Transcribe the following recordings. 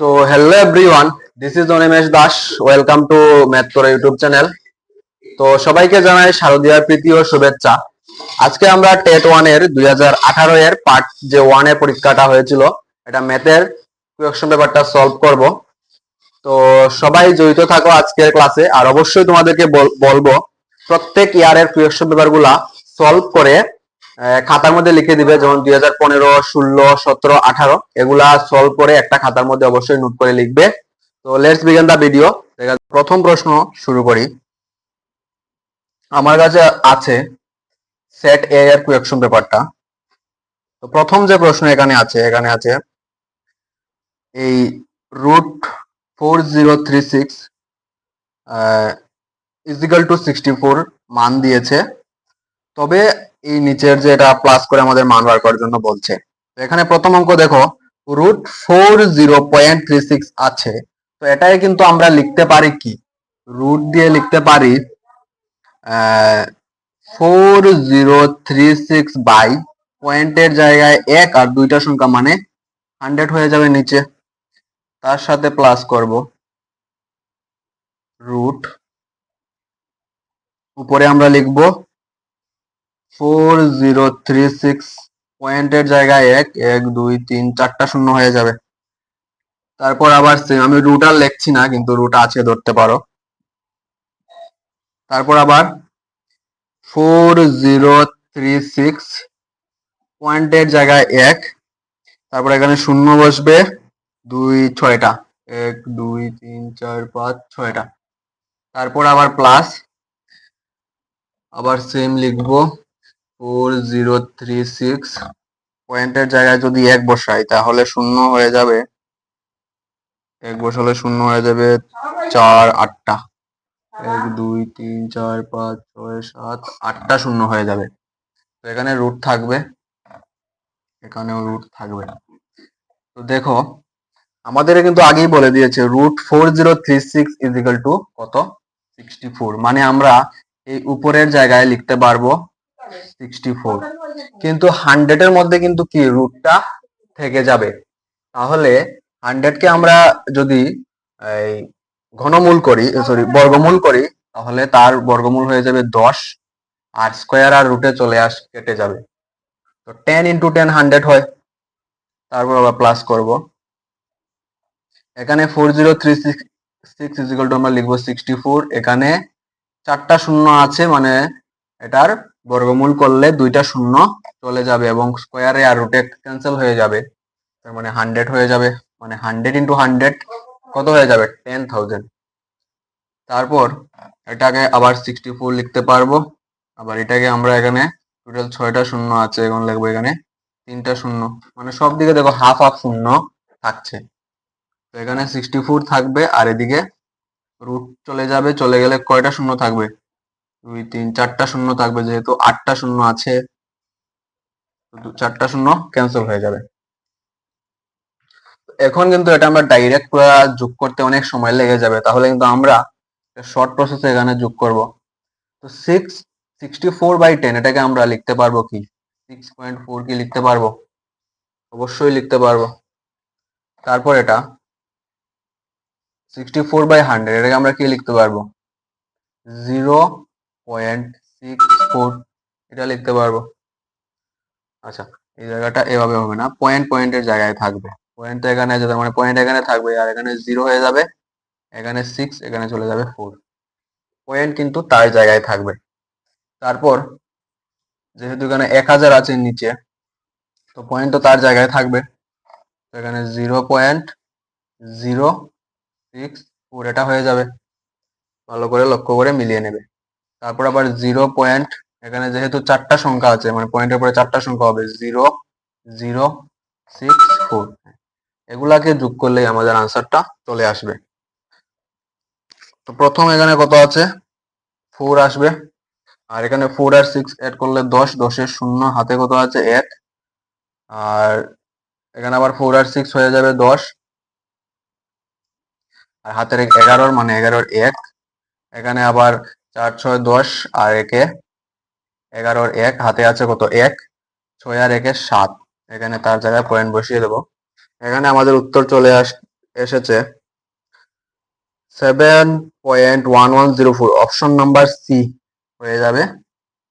So hello everyone, this is Onimesh Das. Welcome to Math Kora YouTube channel. তো সবাইকে জানাই শারদীয়ার প্রীতি ও শুভেচ্ছা। আজকে আমরা টেট 1 এর 2018 এর পার্ট যে 1 এর পরীক্ষাটা হয়েছিল এটা ম্যাথের কোয়েশ্চন পেপারটা সলভ করব। তো সবাই জড়িত থাকো আজকের ক্লাসে, আর অবশ্যই তোমাদেরকে বলবো প্রত্যেক ইয়ারের কোয়েশ্চন পেপারগুলা সলভ করে খাতার মধ্যে লিখে দিবে, যেমন 2015, 16, 17, 18 এগুলা সলভ করে একটা খাতার মধ্যে অবশ্যই নোট করে লিখবে। তো লেটস বিগিন দা ভিডিও। প্রথম প্রশ্ন শুরু করি। আমার কাছে আছে সেট এ এর কোয়েশ্চন পেপারটা। তো প্রথম যে প্রশ্ন এখানে আছে এই √4036 ইজিক্যাল টু 64 মান দিয়েছে, তবে এই নিচের যে এটা প্লাস করে আমাদের মান বার করার জন্য বলছে। তো এখানে প্রথম অঙ্ক দেখো √40.36 আছে, তো এটাই কিন্তু আমরা লিখতে পারি কি, রুট দিয়ে লিখতে পারি 4036 বাই পয়েন্টের জায়গায় 1 আর দুইটা সংখ্যা মানে 100 হয়ে যাবে নিচে, তার সাথে প্লাস করব রুট, উপরে আমরা লিখব 4036 পয়েন্টের জায়গায় 1, 1 2 3 4টা শূন্য হয়ে যাবে। তারপর আবার আমি রুট আর লিখছি না, কিন্তু রুট আছে ধরতে পারো। তারপর আবার 4036 পয়েন্টের জায়গায় 1, তারপর এখানে শূন্য বসবে 2 6টা, 1 2 3 4 5 6টা। তারপর আবার প্লাস, আবার সেম লিখবো 4036 পয়েন্টের জায়গায় যদি 1 বসাই তাহলে শূন্য হয়ে যাবে, 1 বসালে শূন্য হয়ে যাবে 4 8টা, 1 2 3 4 5 6 7 8টা শূন্য হয়ে যাবে। তো এখানে রুট থাকবে, এখানেও রুট থাকবে। তো দেখো আমাদের কিন্তু আগেই বলে দিয়েছে √4036 ইজিক্যাল টু কত, 64। মানে আমরা এই উপরের জায়গায় লিখতে পারবো 64, কিন্তু 100 এর মধ্যে কিন্তু কি রুটটা থেকে যাবে। তাহলে 100 কে আমরা যদি এই ঘনমূল করি, বর্গমূল করি, তাহলে তার বর্গমূল হয়ে যাবে 10, আর স্কয়ার আর রুটে কেটে যাবে। তো 10 × 10 100 হয়। তারপর আবার প্লাস করব, এখানে 4036 ইজিক্যাল টু আমরা লিখবো 64। এখানে 4টা শূন্য আছে, মানে এটার বর্গমূল করলে 2টা শূন্য চলে যাবে এবং স্কয়ারে আর রুটে ক্যান্সেল হয়ে যাবে, তার মানে 100 হয়ে যাবে। মানে 100 × 100 কত হয়ে যাবে, 10,000। তারপর এটাকে আবার 64 লিখতে পারবো। আবার এটাকে আমরা এখানে টোটাল 6টা শূন্য আছে, এখন লিখবো এখানে 3টা শূন্য, মানে সব দিকে দেখো হাফ হাফ শূন্য থাকছে। তো এখানে 64 থাকবে, আর এদিকে রুট চলে যাবে, চলে গেলে কয়টা শূন্য থাকবে, 2 3 4টা শূন্য থাকবে, যেহেতু 8টা শূন্য আছে 4টা শূন্য ক্যান্সেল হয়ে যাবে। এখন কিন্তু এটা আমরা ডাইরেক্ট যোগ করতে অনেক সময় লেগে যাবে, তাহলে কিন্তু আমরা শর্ট প্রসেসে এখানে যোগ করব। তো 64/10 এটাকে আমরা লিখতে পারবো কি, 6.4 কি লিখতে পারবো, অবশ্যই লিখতে পারবো। তারপর এটা 64/100 এটাকে আমরা কি লিখতে পারবো, 0.64 এটা লিখতে পারবো। আচ্ছা, এই জায়গাটা এভাবে হবে না, পয়েন্টের জায়গায় থাকবে। পয়েন্ট তো এখানে আছে, তার মানে পয়েন্ট এখানে থাকবে, আর এখানে 0 হয়ে যাবে, এখানে 6, এখানে চলে যাবে 4, পয়েন্ট কিন্তু তার জায়গায় থাকবে। তারপর যেহেতু এখানে 1000 আছে নিচে, তো পয়েন্ট তো তার জায়গায় থাকবে, তো এখানে 0.064 এটা হয়ে যাবে। ভালো করে লক্ষ্য করে মিলিয়ে নেবে। তারপর আবার 0. এখানে যেহেতু 4টা সংখ্যা আছে, মানে পয়েন্টের পরে 4টা সংখ্যা হবে, 0.064, এগুলাকে যোগ করলেই আমাদের আনসারটা চলে আসবে। তো প্রথম এখানে কত আছে, 4 আসবে, আর এখানে 4 আর 6 এড করলে 10, 10-এর শূন্য, হাতে কত আছে 1, আর এখানে আবার 4 আর 6 হয়ে যাবে 10, আর হাতের 11, মানে 11-এর 1, এখানে আবার 4 6 10, আর 11-এর 1, হাতে আছে কত 1, 6 আর 1 7, এখানে তার জায়গায় পয়েন্ট বসিয়ে দেবো। এখানে আমাদের উত্তর চলে এসেছে 7.1104। অপশন নাম্বার সি হয়ে যাবে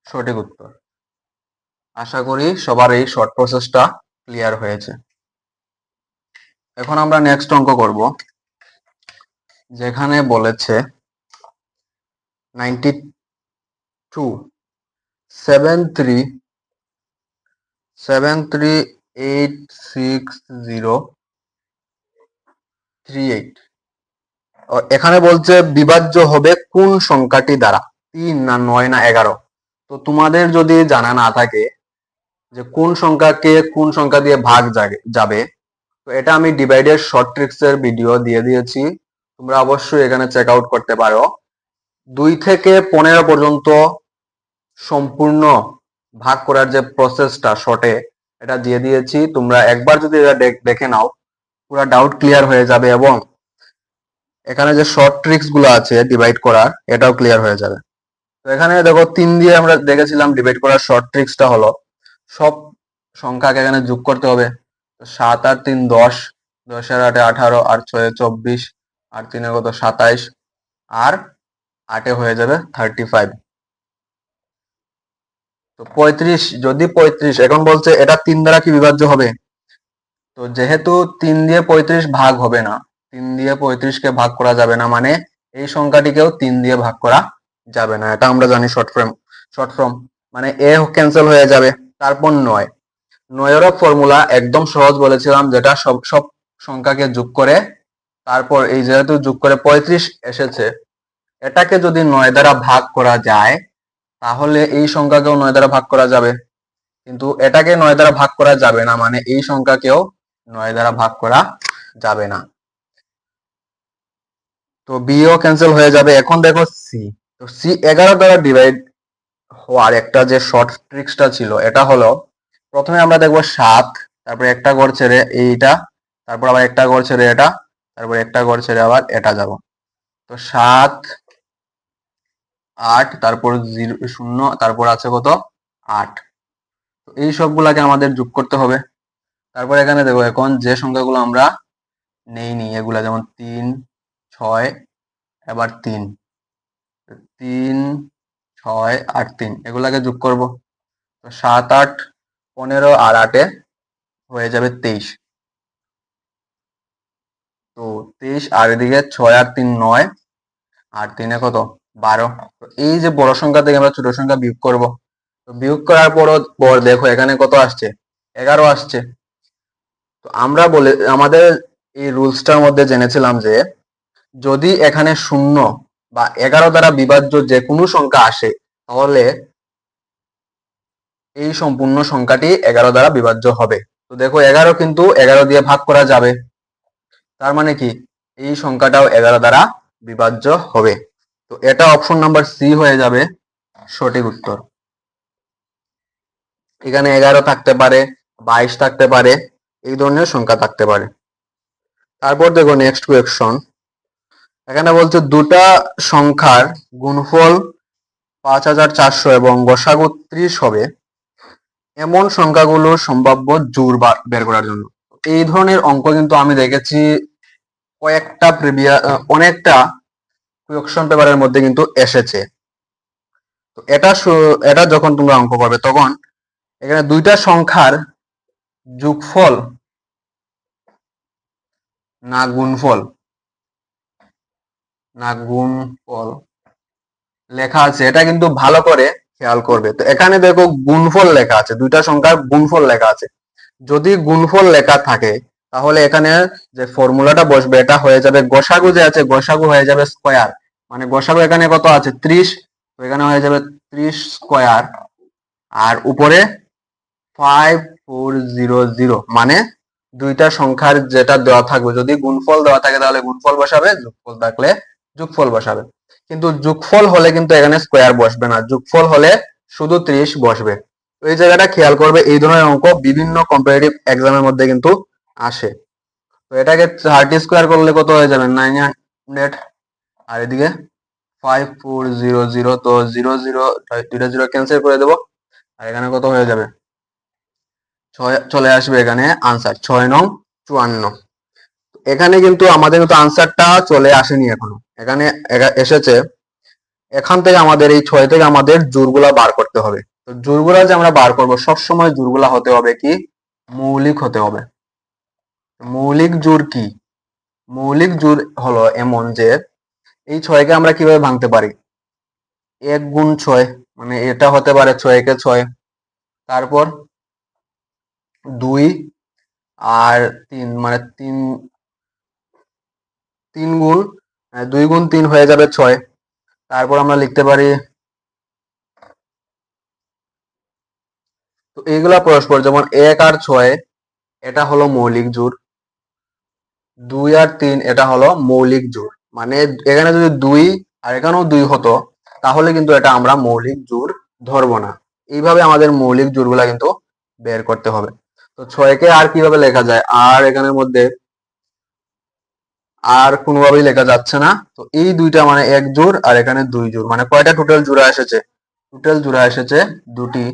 সঠিক উত্তর। আশা করি সবার এই শর্ট প্রসেসটা ক্লিয়ার হয়েছে। এখন আমরা নেক্সট অঙ্ক করব, যেখানে বলেছে 92 738638। এখানে বলছে বিভাজ্য হবে কোন সংখ্যাটি দ্বারা, 3 না 9 না 11। তো তোমাদের যদি জানা না থাকে যে কোন সংখ্যাকে কোন সংখ্যা দিয়ে ভাগ যাবে, তো এটা আমি ডিভাইডেড শর্ট ট্রিক্স এর ভিডিও দিয়ে দিয়েছি, তোমরা অবশ্যই এখানে চেক আউট করতে পারো। 2 থেকে 15 পর্যন্ত সম্পূর্ণ ভাগ করার যে প্রসেসটা শর্টে, এটা দিয়ে দিয়েছি। তোমরা একবার যদি এটা দেখে নাও, পুরো ডাউট ক্লিয়ার হয়ে যাবে, এবং এখানে যে শর্ট ট্রিক্স গুলো আছে ডিভাইড করার, এটাও ক্লিয়ার হয়ে যাবে। তো এখানে দেখো 3 দিয়ে আমরা দেখেছিলাম ডিভাইড করার শর্ট ট্রিক্সটা হলো সব সংখ্যাকে এখানে যোগ করতে হবে। 7 আর 3 10, 10 আর 8 18, আর 6 24, আর 3 কত 27, আর 8 হয়ে যাবে 35। তো 35, যদি 35 এখন বলছে এটা 3 দ্বারা কি বিভাজ্য হবে, তো যেহেতু 3 দিয়ে 35 ভাগ হবে না, 3 দিয়ে 35 কে ভাগ করা যাবে না, মানে এই সংখ্যাটিকেও 3 দিয়ে ভাগ করা যাবে না, এটা আমরা জানি শর্ট ফর্ম, মানে এ ক্যান্সেল হয়ে যাবে। তারপর 9, 9 এর ফর্মুলা একদম সহজ বলেছিলাম, যেটা সব সংখ্যাকে যোগ করে, তারপর এই যেহেতু যোগ করে 35 এসেছে, এটাকে যদি 9 দ্বারা ভাগ করা যায়, তাহলে এই সংখ্যাকেও 9 দ্বারা ভাগ করা যাবে। কিন্তু এটাকে 9 দ্বারা ভাগ করা যাবে না, মানে এই সংখ্যাকেও 9 দ্বারা ভাগ করা যাবে না। তো বিও ক্যান্সেল হয়ে যাবে। এখন দেখো সি, তো সি 11 দ্বারা ডিভাইড হওয়ার একটা যে শর্ট ট্রিক্সটা ছিল, এটা হলো প্রথমে আমরা দেখবো 7, তারপরে একটা ঘর ছেড়ে এইটা, তারপর আবার একটা ঘর ছেড়ে এটা, তারপর একটা ঘর ছেড়ে আবার এটা যাব। তো 7 8, তারপর 0, তারপর আছে কত 8। তো এই সবগুলাকে আমাদের যোগ করতে হবে। তারপর এখানে দেখো এখন যে সংখ্যাগুলো আমরা নেইনি এগুলা, যেমন 3 6, এবার 3 3 6 আর 3, এগুলাকে যোগ করব। তো 7 8 15 আর 8 হয়ে যাবে 23। তো 23, আর এদিকে 6 আর 3 9, আর 3 কত 12। তো এই যে বড় সংখ্যা থেকে আমরা ছোট সংখ্যা বিয়োগ করব। তো বিয়োগ করার পর দেখো এখানে কত আসছে, 11 আসছে। তো আমরা আমাদের এই রুলসটার মধ্যে জেনেছিলাম যে যদি এখানে 0 বা 11 দ্বারা বিভাজ্য যে কোনো সংখ্যা আসে, তাহলে এই সম্পূর্ণ সংখ্যাটি 11 দ্বারা বিভাজ্য হবে। তো দেখো 11 কিন্তু 11 দিয়ে ভাগ করা যাবে, তার মানে কি এই সংখ্যাটাও 11 দ্বারা বিভাজ্য হবে। তো এটা অপশন নাম্বার সি হয়ে যাবে সঠিক উত্তর। এখানে 11 থাকতে পারে, 22 থাকতে পারে, এই ধরনের সংখ্যা থাকতে পারে। তারপর দেখো নেক্সট কোয়েকশন, এখানে বলছে দুটা সংখ্যার গুণফল 5400 এবং গসাগু 30 হবে এমন সংখ্যাগুলোর সম্ভাব্য জোড় বের করার জন্য। এই ধরনের অঙ্ক কিন্তু আমি দেখেছি কয়েকটা অনেকটা কোয়েকশন পেপারের মধ্যে কিন্তু এসেছে। তো এটা যখন তোমরা অঙ্ক করবে, তখন এখানে দুইটা সংখ্যার যোগফল না গুণফল লেখা আছে, এটা কিন্তু ভালো করে খেয়াল করবে। তো এখানে দেখো গুণফল লেখা আছে, দুইটা সংখ্যার গুণফল লেখা আছে। যদি গুণফল লেখা থাকে, তাহলে এখানে যে ফর্মুলাটা বসবে এটা হয়ে যাবে গসাগু, যে আছে গসাগু হয়ে যাবে স্কয়ার, মানে গসাগু এখানে কত আছে 30, তো এখানে হয়ে যাবে 30 স্কয়ার, আর উপরে 5400, মানে দুইটা সংখ্যার যেটা দেওয়া থাকবে, যদি গুণফল দেওয়া থাকে তাহলে গুণফল বসাবে, যোগফল থাকলে যোগফল বসাবে। কিন্তু যোগফল হলে কিন্তু এখানে স্কয়ার বসবে না, যোগফল হলে শুধু 30 বসবে। তো এই জায়গাটা খেয়াল করবে, এই ধরনের অঙ্ক বিভিন্ন কম্পারেটিভ এক্সামের মধ্যে কিন্তু আসে। তো এটাকে 30 স্কয়ার করলে কত হয়ে যাবে 900, আর এদিকে 5400, তো 00 দুইটা 0 ক্যান্সেল করে দেবো, আর এখানে কত হয়ে যাবে 6 চলে আসবে, এখানে আনসার 6 নং 54। এখানে কিন্তু আমাদের কিন্তু আনসারটা চলে আসেনি এখনো, এখানে এসেছে। এখান থেকে আমাদের এই 6 থেকে আমাদের জোড়গুলা বার করতে হবে। তো জোড়গুলা যে আমরা বার করবো, সবসময় জোড়গুলা হতে হবে কি মৌলিক হতে হবে। মৌলিক জোড় কি? মৌলিক জোড় হলো এমন যে এই 6 কে আমরা কিভাবে ভাঙতে পারি, 1 গুণ 6, মানে এটা হতে পারে 6 কে 6, তারপর 2 আর 3, মানে 3 গুণ 2 গুণ 3 হয়ে যাবে 6। তারপর আমরা লিখতে পারি, তো এইগুলা পরস্পর, যেমন 1 আর 6 এটা হলো মৌলিক জোড়, 2 আর 3 এটা হলো মৌলিক জোড়। মানে এখানে যদি 2 আর এখানেও 2 হতো তাহলে কিন্তু এটা আমরা মৌলিক জোড় ধরবো না। এইভাবে আমাদের মৌলিক জোড়গুলা কিন্তু বের করতে হবে। তো 6 কে আর কিভাবে লেখা যায়, আর এখানের মধ্যে আর কোনোভাবেই লেখা যাচ্ছে না। তো এই দুইটা মানে 1 জোড় আর এখানে 2 জোড়, মানে কয়টা টোটাল জোড়া এসেছে? টোটাল জোড়া এসেছে 2টি।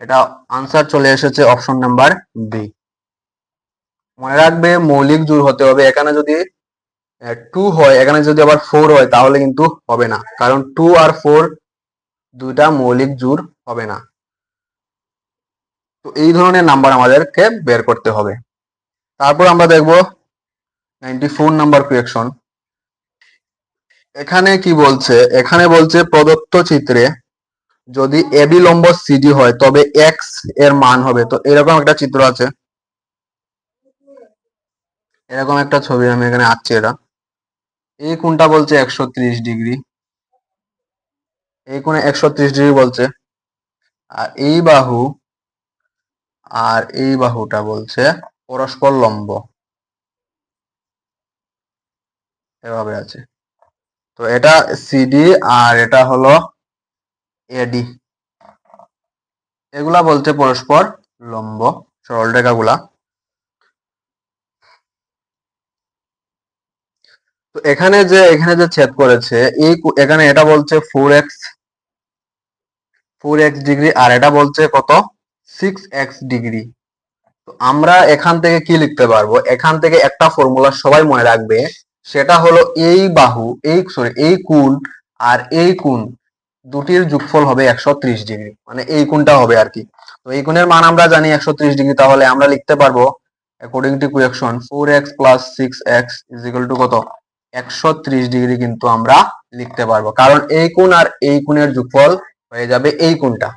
এটা আনসার চলে এসেছে অপশন নাম্বার বি। মনে রাখবে মৌলিক জোড় হতে হবে। এখানে যদি 2 হয়, এখানে যদি আবার 4 হয় তাহলে কিন্তু হবে না, কারণ 2 আর 4 দুইটা মৌলিক জোড় হবে না। তো এই ধরনের নাম্বার আমাদেরকে বের করতে হবে। তারপর আমরা দেখব 94 নাম্বার কোয়েকশন। এখানে কি বলছে? এখানে বলছে প্রদত্ত চিত্রে যদি এবি লম্ব সিডি হয় তবে এক্স এর মান হবে। তো এরকম একটা চিত্র আছে, এরকম একটা ছবি আমি এখানে আঁকছি। এটা এই কোণটা বলছে 130 ডিগ্রি, এই কোণে 130 ডিগ্রি বলছে, আর এই বাহু আর এই বাহুটা বলছে পরস্পর লম্ব, এভাবে আছে। তো এটা সিডি আর এটা হলো এডি, এগুলা বলছে পরস্পর লম্ব সরল রেখাগুলা। তো এখানে যে ছেদ করেছে, এই এখানে এটা বলছে 4x ডিগ্রি, আর এটা বলছে কত 6x ডিগ্রি। তো আমরা এখান থেকে কি লিখতে পারবো? এখান থেকে একটা ফর্মুলা সবাই মনে রাখবে, সেটা হলো এই বাহু, এই কোণ আর এই কোণ দুটির যোগফল হবে 130 ডিগ্রি, মানে এই কোণটা হবে আর কি। তো এই কোণের মান আমরা জানি 130 ডিগ্রি, তাহলে আমরা লিখতে পারবো according to equation 4x plus 6x is equal to কত 130 ডিগ্রি কিন্তু আমরা লিখতে পারবো, কারণ এই কোণ আর এই কোণের যোগফল হয়ে যাবে এই কোণটা।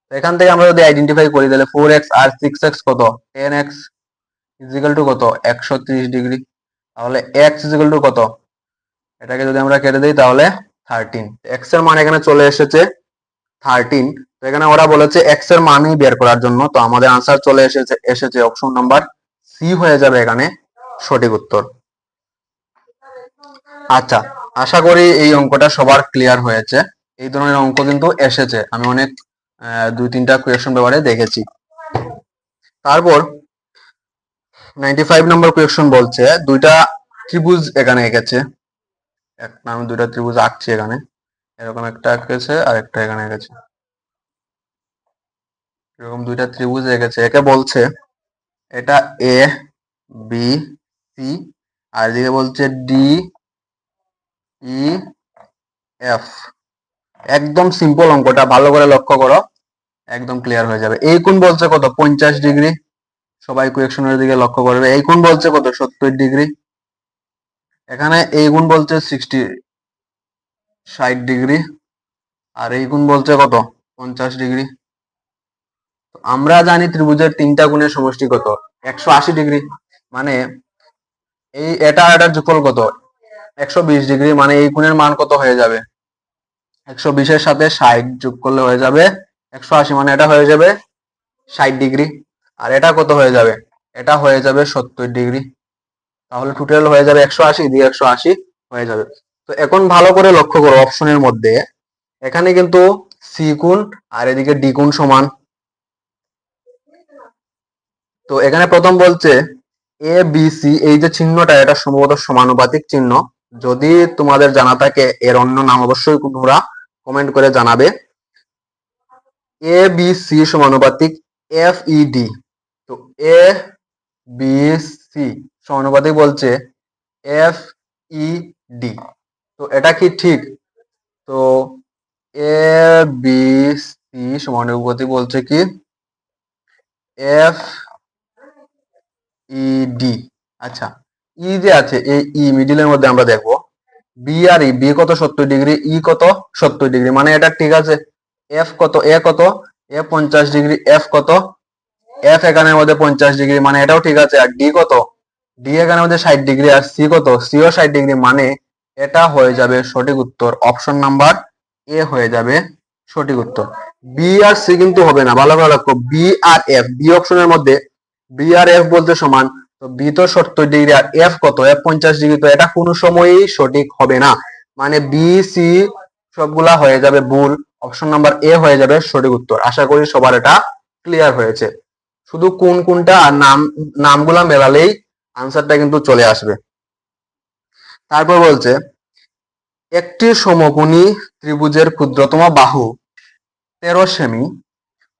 তো এখান থেকে আমরা যদি আইডেন্টিফাই করি তাহলে 4x আর 6x কত 10x ইজ ইকুয়াল টু কত 130 ডিগ্রি। তাহলে x ইজ ইকুয়াল টু কত, এটাকে যদি আমরা কেটে দিই তাহলে 13। x এর মান এখানে চলে এসেছে 13। তো এখানে ওরা বলেছে x এর মানই বের করার জন্য, তো আমাদের আনসার চলে এসেছে অপশন নাম্বার সি হয়ে যাবে এখানে সঠিক উত্তর। আচ্ছা, আশা করি এই অঙ্কটা সবার ক্লিয়ার হয়েছে। এই ধরনের অঙ্ক কিন্তু এসেছে, আমি অনেক 2-3টা কোয়েশ্চন ব্যাপারে দেখেছি। তারপর 95 নম্বর কোয়েশ্চন বলছে দুইটা ত্রিভুজ এখানে এঁকেছে, আমি দুইটা ত্রিভুজ আঁকছি এখানে, এরকম একটা এঁকেছে আর একটা এখানে এঁকেছে, এরকম দুইটা ত্রিভুজ এঁকেছে। একে বলছে এটা এ বি সি, আর এদিকে বলছে ডি ই এফ। একদম সিম্পল অঙ্কটা, ভালো করে লক্ষ্য করো, একদম ক্লিয়ার হয়ে যাবে। এই কোণ বলছে কত 50 ডিগ্রি, সবাই কোয়েকশনের দিকে লক্ষ্য করবে। এই কোণ বলছে কত 70 ডিগ্রি, এখানে এই কোণ বলছে 60 ডিগ্রি, আর এই কোণ বলছে কত 50 ডিগ্রি। আমরা জানি ত্রিভুজের তিনটা কোণের সমষ্টি কত 180 ডিগ্রি, মানে এই এটার যোগফল কত 120 ডিগ্রি, মানে এই কোণের মান কত হয়ে যাবে 120 এর সাথে 60 যোগ করলে হয়ে যাবে 180, মানে এটা হয়ে যাবে 60 ডিগ্রি। আর এটা কত হয়ে যাবে, এটা হয়ে যাবে 70 ডিগ্রি। তাহলে টোটাল হয়ে যাবে 180 দিয়ে 180 হয়ে যাবে। তো এখন ভালো করে লক্ষ্য করো, অপশনের মধ্যে এখানে কিন্তু সি কোণ আর এদিকে ডি কোণ সমান। তো এখানে প্রথম বলছে এ বি সি, এই যে চিহ্নটা এটা সম্ভবত সমানুপাতিক চিহ্ন, যদি তোমাদের জানা থাকে এর অন্য নাম অবশ্যই তোমরা কমেন্ট করে জানাবে। এ বি সি সমানুপাতিক এফ ই ডি। তো এ বি সি সমানুপাতিক বলছে এফ ই ডি। তো এটা কি ঠিক? তো এ বি সি সমানুপাতি বলছে কি এফ ই ডি। আচ্ছা, ই যে আছে এই ই মিডিলের মধ্যে আমরা দেখবো বি আর ই, বি কত 70 ডিগ্রি, ই কত 70 ডিগ্রি, মানে এটা ঠিক আছে। এফ কত, এ কত, এ 50 ডিগ্রি, এফ কত, এফ এখানের মধ্যে 50 ডিগ্রি, মানে এটাও ঠিক আছে। আর ডি কত, ডি এখানের মধ্যে 60 ডিগ্রি, আর সি কত, সিও 60 ডিগ্রি, মানে এটা হয়ে যাবে সঠিক উত্তর। অপশন নাম্বার এ হয়ে যাবে সঠিক উত্তর। বি আর সি কিন্তু হবে না, ভালো করে লক্ষ্য, বি আর এফ, বি অপশনের মধ্যে বি আর এফ বলতে সমান, তো বি তো 70 ডিগ্রি আর এফ কত, এফ 50 ডিগ্রি, তো এটা কোনো সময়ই সঠিক হবে না, মানে বি সি সবগুলা হয়ে যাবে ভুল। অপশন নাম্বার এ হয়ে যাবে সঠিক উত্তর। আশা করি সবার এটা ক্লিয়ার হয়েছে। শুধু কোন কোনটা আর নামগুলা মেলালেই আনসারটা কিন্তু চলে আসবে। তারপর বলছে একটি সমকোণী ত্রিভুজের ক্ষুদ্রতম বাহু 13 সেমি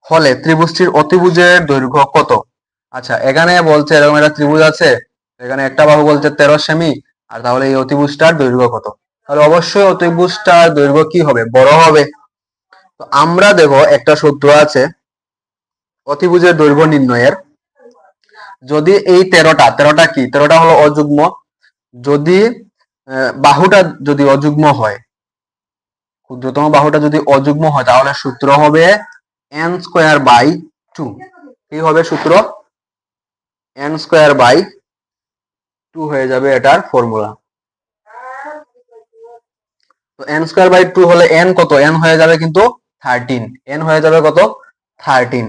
হলে ত্রিভুজটির অতিভুজের দৈর্ঘ্য কত? আচ্ছা, এখানে বলছে এরকম একটা ত্রিভুজ আছে, এখানে একটা বাহু বলছে 13 সেমি, আর তাহলে এই অতিভুজটার দৈর্ঘ্য কত? তাহলে অবশ্যই অতিভুজটার দৈর্ঘ্য কি হবে, বড় হবে। তো আমরা দেখো একটা সূত্র আছে অতিভুজের দৈর্ঘ্য নির্ণয়ের। যদি এই 13টা কি, 13টা হলো অযুগ্ম, যদি বাহুটা যদি অযুগ্ম হয়, ক্ষুদ্রতম বাহুটা যদি অযুগ্ম হয়, তাহলে সূত্র হবে n স্কয়ার বাই 2। কি হবে সূত্র? n স্কয়ার বাই 2 হয়ে যাবে এটার ফর্মুলা। তো n স্কয়ার বাই 2 হলে n কত, n হয়ে যাবে কিন্তু 13, n হয়ে যাবে কত, 13।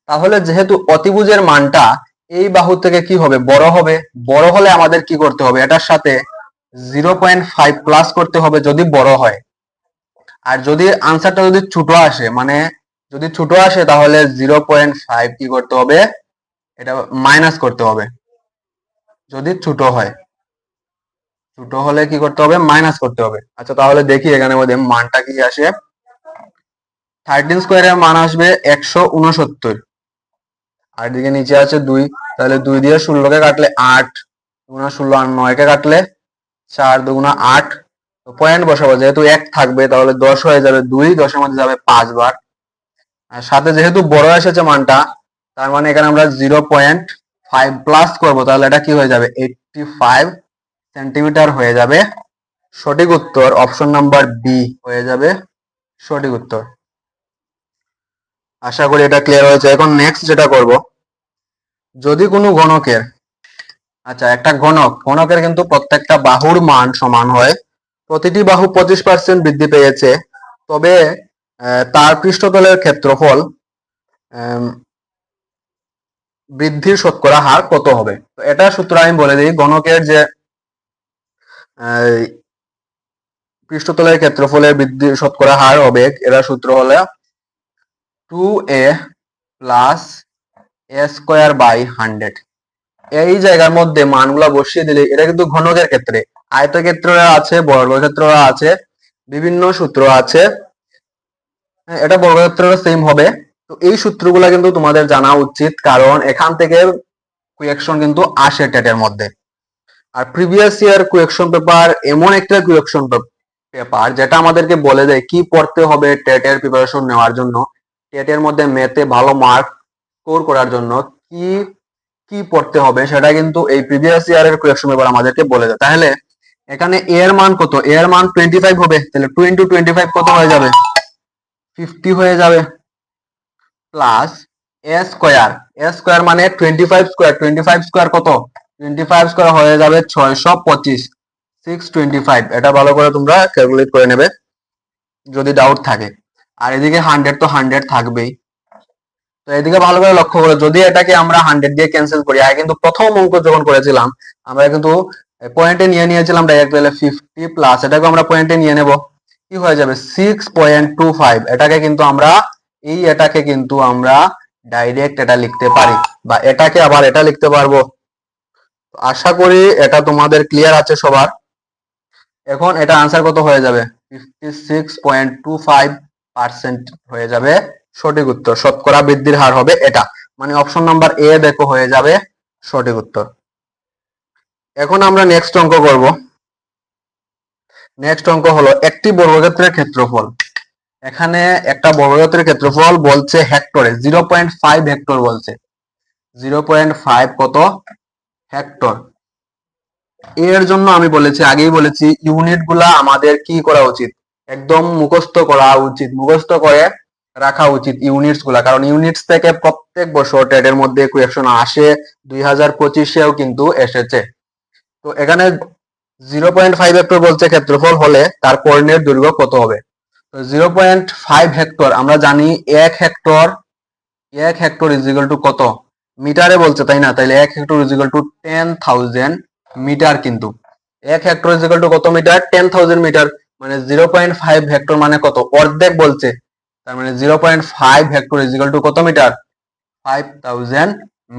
তাহলে যেহেতু অতিভুজের মানটা এই বাহু থেকে কি হবে, বড় হবে, বড় হলে আমাদের কি করতে হবে, এটার সাথে 0.5 প্লাস করতে হবে যদি বড় হয়। আর যদি আনসারটা যদি ছোট আসে, মানে যদি ছোট আসে, তাহলে 0.5 কি করতে হবে, এটা মাইনাস করতে হবে। যদি ছোট হয়, ছোট হলে কি করতে হবে, মাইনাস করতে হবে। আচ্ছা, তাহলে দেখি এখানে মধ্যে মানটা কি আসে। 13 স্কোয়ারের মান আসবে 169, আর এদিকে নিচে আছে 2, তাহলে 2 দিয়ে 16কে কাটলে 8 গুণা 16, আর 9কে কাটলে 4 দুগুণা 8। তো পয়েন্ট বসাবো, যেহেতু 1 থাকবে তাহলে 10 হয়ে যাবে, 2 10-এর মধ্যে যাবে 5 বার, আর সাথে যেহেতু বড় এসেছে মানটা, তার মানে এখানে আমরা 0.5 প্লাস করবো, তাহলে এটা কি হয়ে যাবে, 85 সেন্টিমিটার হয়ে যাবে সঠিক উত্তর। অপশন নাম্বার বি হয়ে যাবে সঠিক উত্তর। আশা করি এটা ক্লিয়ার হয়েছে। এখন নেক্সট যেটা করব, যদি কোনো ঘনকের, আচ্ছা একটা ঘনকের কিন্তু প্রত্যেকটা বাহুর মান সমান হয়, প্রতিটি বাহু 25% বৃদ্ধি পেয়েছে, তবে তার পৃষ্ঠতলের ক্ষেত্রফল বৃদ্ধির শতকরা হার কত হবে? তো এটা সূত্র আমি বলে দিই, ঘনকের যে পৃষ্ঠতলের ক্ষেত্রফলের বৃদ্ধির শতকরা হার হবে, এরা সূত্র হলো 2a plus a square by 100। এই জায়গার মধ্যে মানগুলা বসিয়ে দিলে, এটা কিন্তু ঘনকের ক্ষেত্রে, আয়তক্ষেত্ররা আছে, বর্গক্ষেত্ররা আছে, বিভিন্ন সূত্র আছে, এটা বর্গক্ষেত্ররা সেম হবে। তো এই সূত্রগুলা কিন্তু তোমাদের জানা উচিত, কারণ এখান থেকে কুয়েকশন কিন্তু আসে টেটের মধ্যে। আর প্রিভিয়াস ইয়ার কুয়েকশন পেপার এমন একটা কুয়েকশন পেপার যেটা আমাদেরকে বলে দেয় কি পড়তে হবে টেটের প্রিপারেশন নেওয়ার জন্য, টেটের মধ্যে ম্যাথে ভালো মার্ক স্কোর করার জন্য কি কি পড়তে হবে, সেটা কিন্তু এই প্রিভিয়াস ইয়ারের কুয়েকশন পেপার আমাদেরকে বলে দেয়। তাহলে এখানে এ এর মান কত, এ এর মান 25 হবে, তাহলে 2 × 25 কত হয়ে যাবে, 50 হয়ে যাবে, প্লাস এ স্কয়ার, এ স্কয়ার মানে 25 স্কয়ার, 25 স্কয়ার কত, 25 স্কয়ার হয়ে যাবে 625, 625। এটা ভালো করে তোমরা ক্যালকুলেট করে নেবে যদি ডাউট থাকে। আর এদিকে 100 তো 100 থাকবেই। তো এদিকে ভালো করে লক্ষ্য করো, যদি এটাকে আমরা 100 দিয়ে ক্যান্সেল করি, আর কিন্তু প্রথম অঙ্ক যখন করেছিলাম আমরা কিন্তু পয়েন্টে নিয়ে নিয়েছিলাম ডাইরেক্ট, তাহলে 50 প্লাস এটাকে আমরা পয়েন্টে নিয়ে নেব, কি হয়ে যাবে 6.25। এটাকে কিন্তু আমরা এটাকে কিন্তু আমরা ডাইরেক্ট এটা লিখতে পারি, বা এটাকে আবার এটা লিখতে পারবো। আশা করি এটা তোমাদের ক্লিয়ার আছে সবার। এখন এটা আনসার কত হয়ে যাবে, 56.25% হয়ে যাবে সঠিক উত্তর। শতকরা বৃদ্ধির হার হবে এটা, মানে অপশন নাম্বার এ দেখো হয়ে যাবে সঠিক উত্তর। এখন আমরা নেক্সট অঙ্ক করব। নেক্সট অঙ্ক হলো একটি বর্গক্ষেত্রের ক্ষেত্রফল। এখানে একটা বর্গক্ষেত্রের ক্ষেত্রফল বলছে হেক্টরে, 0.5 হেক্টর বলছে। 0.5 কত হেক্টর। এর জন্য আমি বলেছি, আগেই বলেছি, ইউনিট গুলা আমাদের কি করা উচিত, একদম মুখস্থ করা উচিত, মুখস্থ করে রাখা উচিত ইউনিটস গুলা। কারণ ইউনিটস থেকে প্রত্যেক বছর টেটের মধ্যে কোয়েকশন আসে, 2025-এও কিন্তু এসেছে। তো এখানে 0.5 হেক্টর বলছে ক্ষেত্রফল হলে তার কর্ণের দৈর্ঘ্য কত হবে। তো 0.5 হেক্টর আমরা জানি, 1 হেক্টর ইজ ইকুয়াল টু কত মিটারে বলছে, তাই না? তাইলে 1 hectare is equal to 10,000 metre. কিন্তু 1 হেক্টর ইজ ইকুয়াল টু কত মিটার? 10,000 মিটার। মানে 0.5 হেক্টর মানে কত, অর্ধেক বলছে। তার মানে 0.5 হেক্টর ইজ ইকুয়াল টু কত মিটার? 5,000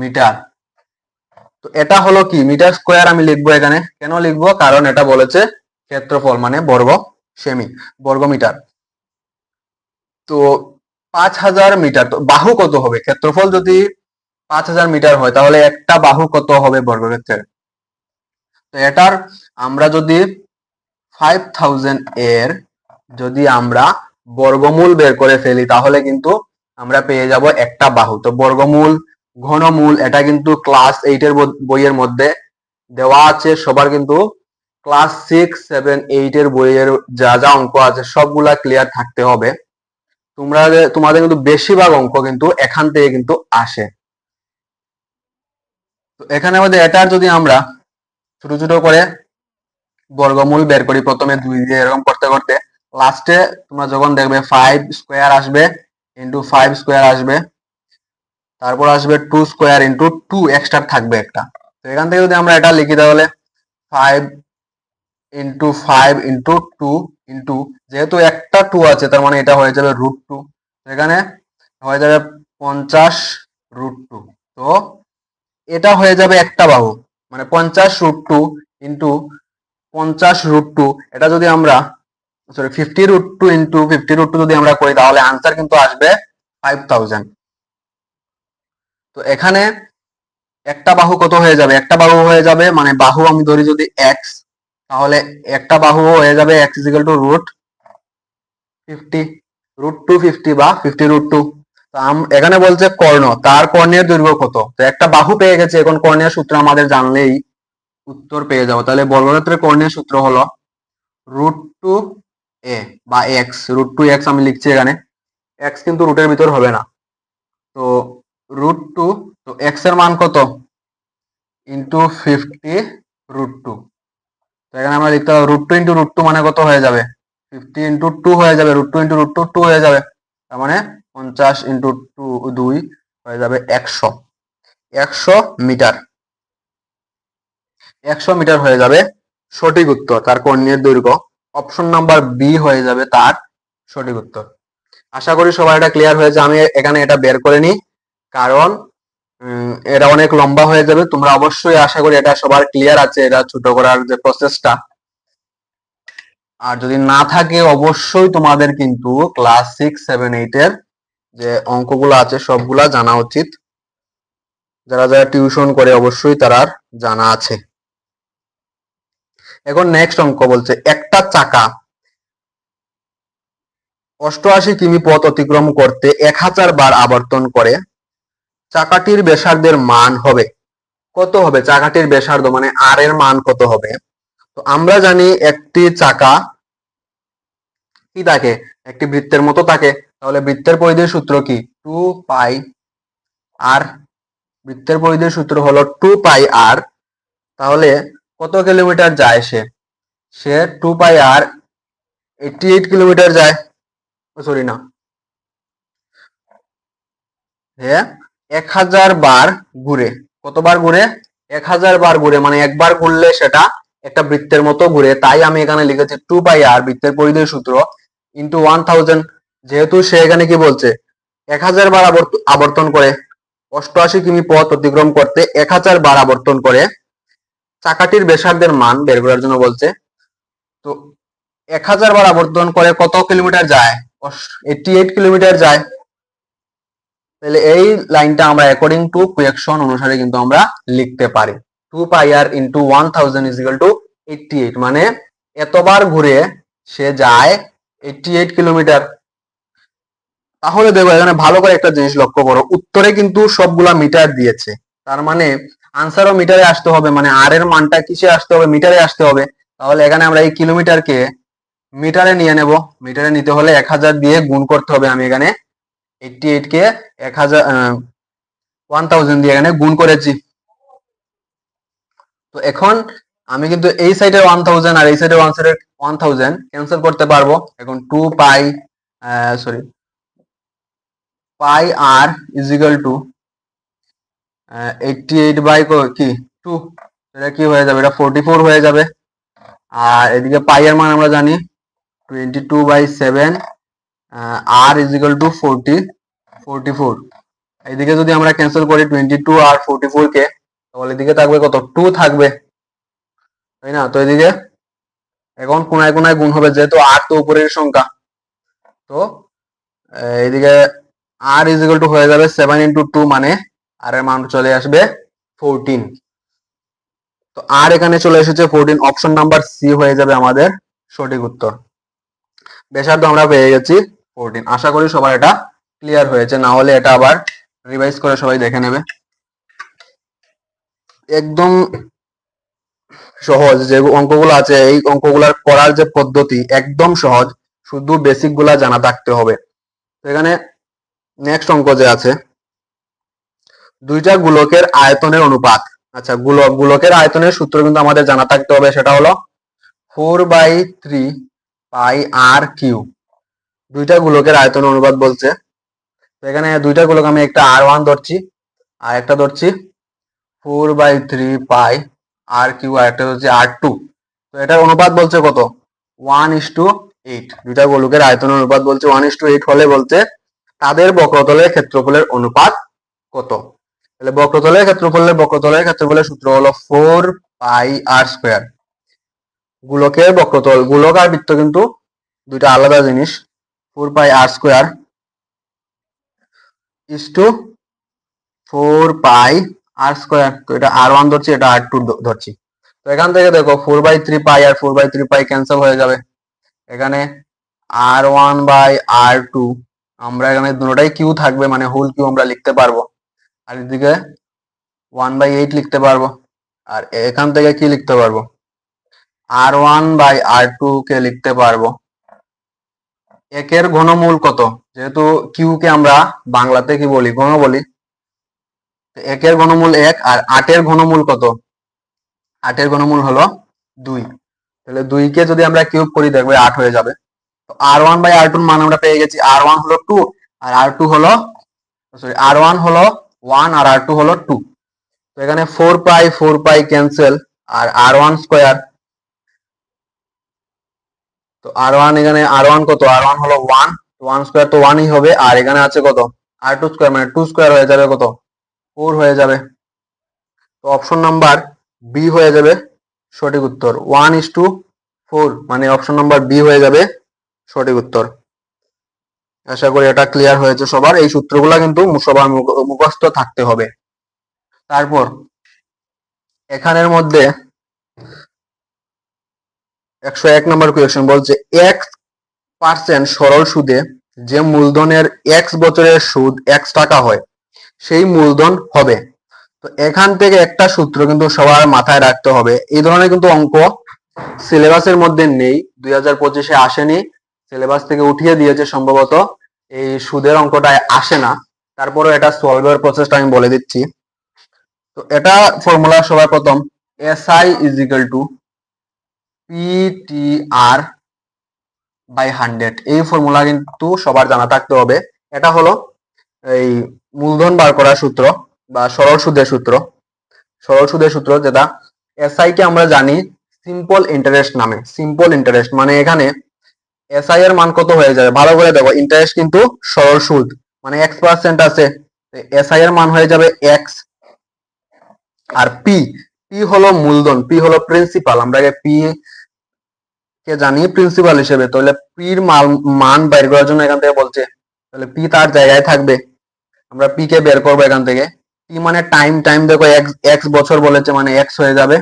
মিটার। তো এটা হলো কি মিটার স্কোয়ার আমি লিখবো এখানে। কেন লিখবো? কারণ এটা বলেছে ক্ষেত্রফল মানে বর্গ সেমি, বর্গ মিটার। তো 5,000 মিটার, তো বাহু কত হবে? ক্ষেত্রফল যদি 5,000 মিটার হয় তাহলে একটা বাহু কত হবে বর্গক্ষেত্রের? তো এটার আমরা যদি 5,000 এর যদি আমরা বর্গমূল বের করে ফেলি তাহলে কিন্তু আমরা পেয়ে যাব একটা বাহু। তো বর্গমূল, ঘনমূল, এটা কিন্তু ক্লাস 8 এর বইয়ের মধ্যে দেওয়া আছে। সবার কিন্তু ক্লাস 6, 7, 8 এর বইয়ের যা যা অঙ্ক আছে সবগুলা ক্লিয়ার থাকতে হবে। তোমাদের কিন্তু বেশিরভাগ অঙ্ক কিন্তু এখান থেকে কিন্তু আসে। তো এখানে আমাদের এটার যদি আমরা ছোট ছোট করে বর্গমূল বের করি, প্রথমে 2 দিয়ে এরকম করতে করতে লাস্টে তোমরা যখন দেখবে 5 স্কোয়ার আসবে, ইন্টু 5 স্কোয়ার আসবে, তারপর আসবে 2 স্কোয়ার ইন্টু 2 এক্সট্রা থাকবে একটা। তো এখান থেকে যদি আমরা এটা লিখি তাহলে 5 ইন্টু 5 ইন্টু 2 ইন্টু, যেহেতু একটা 2 আছে তার মানে এটা হয়ে যাবে √2। এখানে হয়ে যাবে 50 √2। তো এটা হয়ে যাবে একটা বাহু, মানে 50 √2 ইন্টু 50 √2। এটা যদি আমরা 50 √2 ইন্টু 50 √2 যদি আমরা করি তাহলে আনসার কিন্তু আসবে 5,000। তো এখানে একটা বাহু কত হয়ে যাবে? একটা বাহু হয়ে যাবে, মানে বাহু আমি ধরি যদি x, তাহলে একটা বাহু হয়ে যাবে x = √50, √250 বা 50 √2। এখানে বলছে কর্ণ, তার কর্ণের দৈর্ঘ্য কত। তো একটা বাহু পেয়ে গেছে, এখন কর্ণের সূত্র আমাদের জানলেই উত্তর পেয়ে যাবো। তাহলে বর্গক্ষেত্রের কর্ণের সূত্র হলো √2a বা x, √2x আমি লিখছি এখানে, x কিন্তু রুটের ভিতর হবে না। তো √2, তো x এর মান কত? ইন্টু 50 √2। তো এখানে আমরা লিখতে হবে √2 ইন্টু √2 মানে কত হয়ে যাবে? 50 ইন্টু 2 হয়ে যাবে, √2 ইন্টু √2 2 হয়ে যাবে। তার মানে 50 ইন্টু 2 হয়ে যাবে 100 মিটার। 100 মিটার হয়ে যাবে সঠিক উত্তর, তার কর্ণের দৈর্ঘ্য। অপশন নাম্বার বি হয়ে যাবে তার সঠিক উত্তর। আশা করি সবার এটা ক্লিয়ার হয়েছে। আমি এখানে এটা বের করে নিই কারণ এটা অনেক লম্বা হয়ে যাবে। তোমরা অবশ্যই আশা করি এটা সবার ক্লিয়ার আছে, এটা ছোট করার যে প্রসেসটা। আর যদি না থাকে অবশ্যই তোমাদের কিন্তু ক্লাস 6, 7, 8 এর যে অঙ্কগুলো আছে সবগুলা জানা উচিত। যারা যারা টিউশন করে অবশ্যই তারা জানা আছে। এখন নেক্সট অঙ্ক বলছে একটা চাকা 88 কিমি পথ অতিক্রম করতে 1000 বার আবর্তন করে, চাকাটির ব্যাসার্ধের মান হবে কত হবে? চাকাটির ব্যাসার্ধ মানে আর এর মান কত হবে? তো আমরা জানি একটি চাকা কি থাকে, একটি বৃত্তের মতো থাকে। তাহলে বৃত্তের পরিধির সূত্র কি? 2πr। বৃত্তের পরিধির সূত্র হলো 2πr। তাহলে কত কিলোমিটার যায় সে? সে 2πr 88 কিলোমিটার যায়। সরি না, হ্যাঁ, 1000 বার ঘুরে। কতবার ঘুরে? 1000 বার ঘুরে, মানে একবার ঘুরলে সেটা একটা বৃত্তের মতো ঘুরে। তাই আমি এখানে লিখেছি 2πr বৃত্তের পরিধির সূত্র ইন্টু 1000। যেহেতু সে এখানে কি বলছে 1000 বার আবর্তন করে, 88 কিমি পথ অতিক্রম করতে 1000 বার আবর্তন করে, চাকাটির ব্যাসার্ধের মান বের করার জন্য বলছে। তো 1000 বার আবর্তন করে কত কিলোমিটার যায়? 88 কিলোমিটার যায়। তাহলে এই লাইনটা আমরা অ্যাকর্ডিং টু কোয়েকশন অনুসারে কিন্তু আমরা লিখতে পারি। 2 পাই আর ইন্টু 1000 ইজ ইকুয়াল টু 88, মানে এতবার ঘুরে সে যায় 88 কিলোমিটার। তাহলে দেখো এখানে ভালো করে একটা জিনিস লক্ষ্য করো, উত্তরে কিন্তু সবগুলা মিটার দিয়েছে, তার মানে আনসারও মিটারে আসতে হবে, মানে আর এর মানটা কিসে আসতে হবে, মিটারে আসতে হবে। তাহলে এখানে আমরা এই কিলোমিটারকে মিটারে নিয়ে নেব, মিটারে নিতে হলে 1000 দিয়ে গুণ করতে হবে। আমি এখানে 88 কে 1000 দিয়ে এখানে গুণ করেছি। তো এখন আমি কিন্তু এই সাইডে 1000 আর এই সাইডে 1000 ক্যান্সেল করতে পারবো। এখন 2 pi sorry pi r is equal to 88 by কি 2, এটা কি হয়ে যাবে, এটা 44 হয়ে যাবে। আর এদিকে পাই এর মান আমরা জানি 22/7, আর ইজ ইকুয়াল টু 44। এদিকে যদি আমরা ক্যান্সেল করি 22 আর 44 কে, তাহলে এদিকে থাকবে কত, 2 থাকবে, তাই না? তো এদিকে এখন কোনায় কোনায় গুণ হবে, যেহেতু আর তো উপরের সংখ্যা, তো এইদিকে আর ইজ ইকুয়াল টু হয়ে যাবে 7 ইন্টু 2, মানে আর এর মান চলে আসবে 14। তো আর এখানে চলে এসেছে 14, অপশন নাম্বার সি হয়ে যাবে আমাদের সঠিক উত্তর। ব্যাসার্ধ আমরা পেয়ে গেছি 14। আশা করি সবার এটা ক্লিয়ার হয়েছে, না হলে এটা আবার রিভাইজ করে সবাই দেখে নেবে। একদম সহজ যে অঙ্কগুলো আছে, এই অঙ্কগুলার করার যে পদ্ধতি একদম সহজ, শুধু বেসিক গুলা জানা থাকতে হবে। তো এখানে নেক্সট অঙ্ক যে আছে, দুইটা গোলকের আয়তনের অনুপাত। আচ্ছা, গোলকের আয়তনের সূত্র কিন্তু আমাদের জানা থাকতে হবে, সেটা হলো 4/3 পাই আর কিউ। দুইটা গোলকের আয়তনের অনুপাত বলছে, তো এখানে দুইটা গোলক আমি একটা R1 ধরছি আর একটা ধরছি 4/3 পাই আর কিউ, আর একটা হচ্ছে R2। তো এটার অনুপাত বলছে কত, 1:8। দুইটা গোলকের আয়তনের অনুপাত বলছে 1:8 হলে বলছে তাদের বক্রতলের ক্ষেত্রফলের অনুপাত কত। তাহলে বক্রতলের ক্ষেত্রফলের সূত্র হলো 4 পাই আর স্কয়ার। গোলকের বক্রতল, গোলক আর বৃত্ত কিন্তু দুইটা আলাদা জিনিস। 4 pi r square is to 4 pi r square. তো এটা R1 ধরছি, এটা R2 ধরছি। তো এখান থেকে দেখো 4/3 পাই আর 4/3 পাই ক্যান্সেল হয়ে যাবে। এখানে R1/R2, আমরা এখানে দুটোটাই কিউ থাকবে, মানে হোল কিউ আমরা লিখতে পারবো। আর এদিকে 1/8 লিখতে পারবো। আর এখান থেকে কি লিখতে পারবো, R1/R2 কে লিখতে পারবো একের ঘনমূল কত, যেহেতু কিউ কে আমরা বাংলাতে কি বলি, ঘন বলি। একের ঘনমূল 1, আর 8 এর ঘনমূল কত, 8 এর ঘনমূল হলো 2। তাহলে 2 কে যদি আমরা কিউব করি দেখবে 8 হয়ে যাবে। তো R1/R2 এর মান আমরা পেয়ে গেছি, R1 হলো 2 আর R2 হলো R1 হলো 1 আর R2 হলো 2। তো এখানে 4 পাই ক্যান্সেল, আর R1 স্কয়ার। তো R1 এখানে R1 কত, R1 হলো 1, 1 স্কয়ার তো 1ই হবে। আর এখানে আছে কত, R2 স্কয়ার, মানে 2 স্কয়ার হয়ে যাবে কত, 4 হয়ে যাবে। তো অপশন নাম্বার বি হয়ে যাবে সঠিক উত্তর, 1:4, মানে অপশন নাম্বার বি হয়ে যাবে সঠিক উত্তর। আশা করি এটা ক্লিয়ার হয়েছে সবার। এই সূত্রগুলা কিন্তু সবার মুখস্থ থাকতে হবে। তারপর এখানের মধ্যে 101 নম্বর কোয়েশ্চেন বলছে 1% সরল সুদে যে মূলধনের x বছরের সুদ x টাকা হয়, সেই মূলধন হবে। তো এখান থেকে একটা সূত্র কিন্তু সবার মাথায় রাখতে হবে। এই ধরনের কিন্তু অঙ্ক সিলেবাসের মধ্যে নেই, 2025-এ আসেনি, সিলেবাস থেকে উঠিয়ে দিয়েছে সম্ভবত, এই সুদের অঙ্কটা আসে না। তারপরে এটা সলভের প্রসেসটা আমি বলে দিচ্ছি। তো এটা ফর্মুলা সবার প্রথম SI is equal two PTR/100, এই ফর্মুলা কিন্তু সবার জানা থাকতে হবে। এটা হলো এই মূলধন বার করার সূত্র বা সরল সুদের সূত্র, যেটা SI কে আমরা জানি সিম্পল ইন্টারেস্ট নামে। সিম্পল ইন্টারেস্ট মানে এখানে SI এর মান কত হয়ে যাবে, ভালো করে দেখো, ইন্টারেস্ট কিন্তু সরল সুদ, মানে x% আছে, SI এর মান হয়ে যাবে x। আর P হলো মূলধন, P হলো প্রিন্সিপাল, আমরা P কে জানি প্রিন্সিপাল হিসেবে। তাহলে P এর মান বের করার জন্য এখান থেকে বলছে, তাহলে P তার জায়গায় থাকবে, আমরা P কে বের করবো এখান থেকে। টি মানে টাইম, টাইম দেখো এক্স বছর বলেছে মানে এক্স হয়ে যাবে।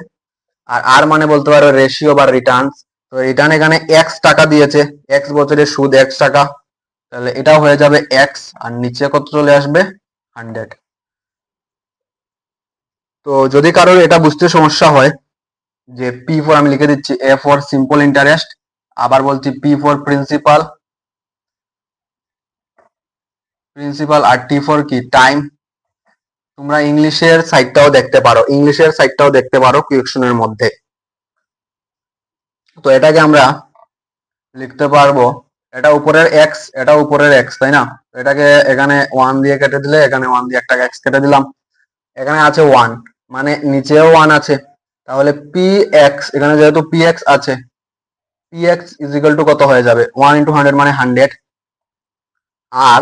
আর আর মানে বলতে পারো রেশিও বা রিটার্ন। তো রিটার্ন এখানে এক্স টাকা দিয়েছে, এক্স বছরের সুদ এক্স টাকা, তাহলে এটা হয়ে যাবে এক্স, আর নিচে কত চলে আসবে 100। তো যদি কারোর এটা বুঝতে সমস্যা হয়, যে পি ফর আমি লিখে দিচ্ছি, এ ফর সিম্পল ইন্টারেস্ট, আবার বলছি পি ফর প্রিন্সিপাল, প্রিন্সিপাল, আর টি ফর কি টাইম। তোমরা ইংলিশের সাইডটাও দেখতে পারো, ইংলিশের সাইডটাও দেখতে পারো কোয়েকশনের মধ্যে। তো এটাকে আমরা লিখতে পারবো, এটা উপরের এক্স, এটা উপরের এক্স, তাই না? এটাকে এখানে 1 দিয়ে কেটে দিলে, এখানে 1 দিয়ে একটা এক্স কেটে দিলাম, এখানে আছে 1 মানে নিচেও 1 আছে, তাহলে পি এক্স, এখানে যেহেতু পি এক্স আছে, P X is equal to কত হয়ে যাবে 1 ইন্টু 100 মানে 100, আর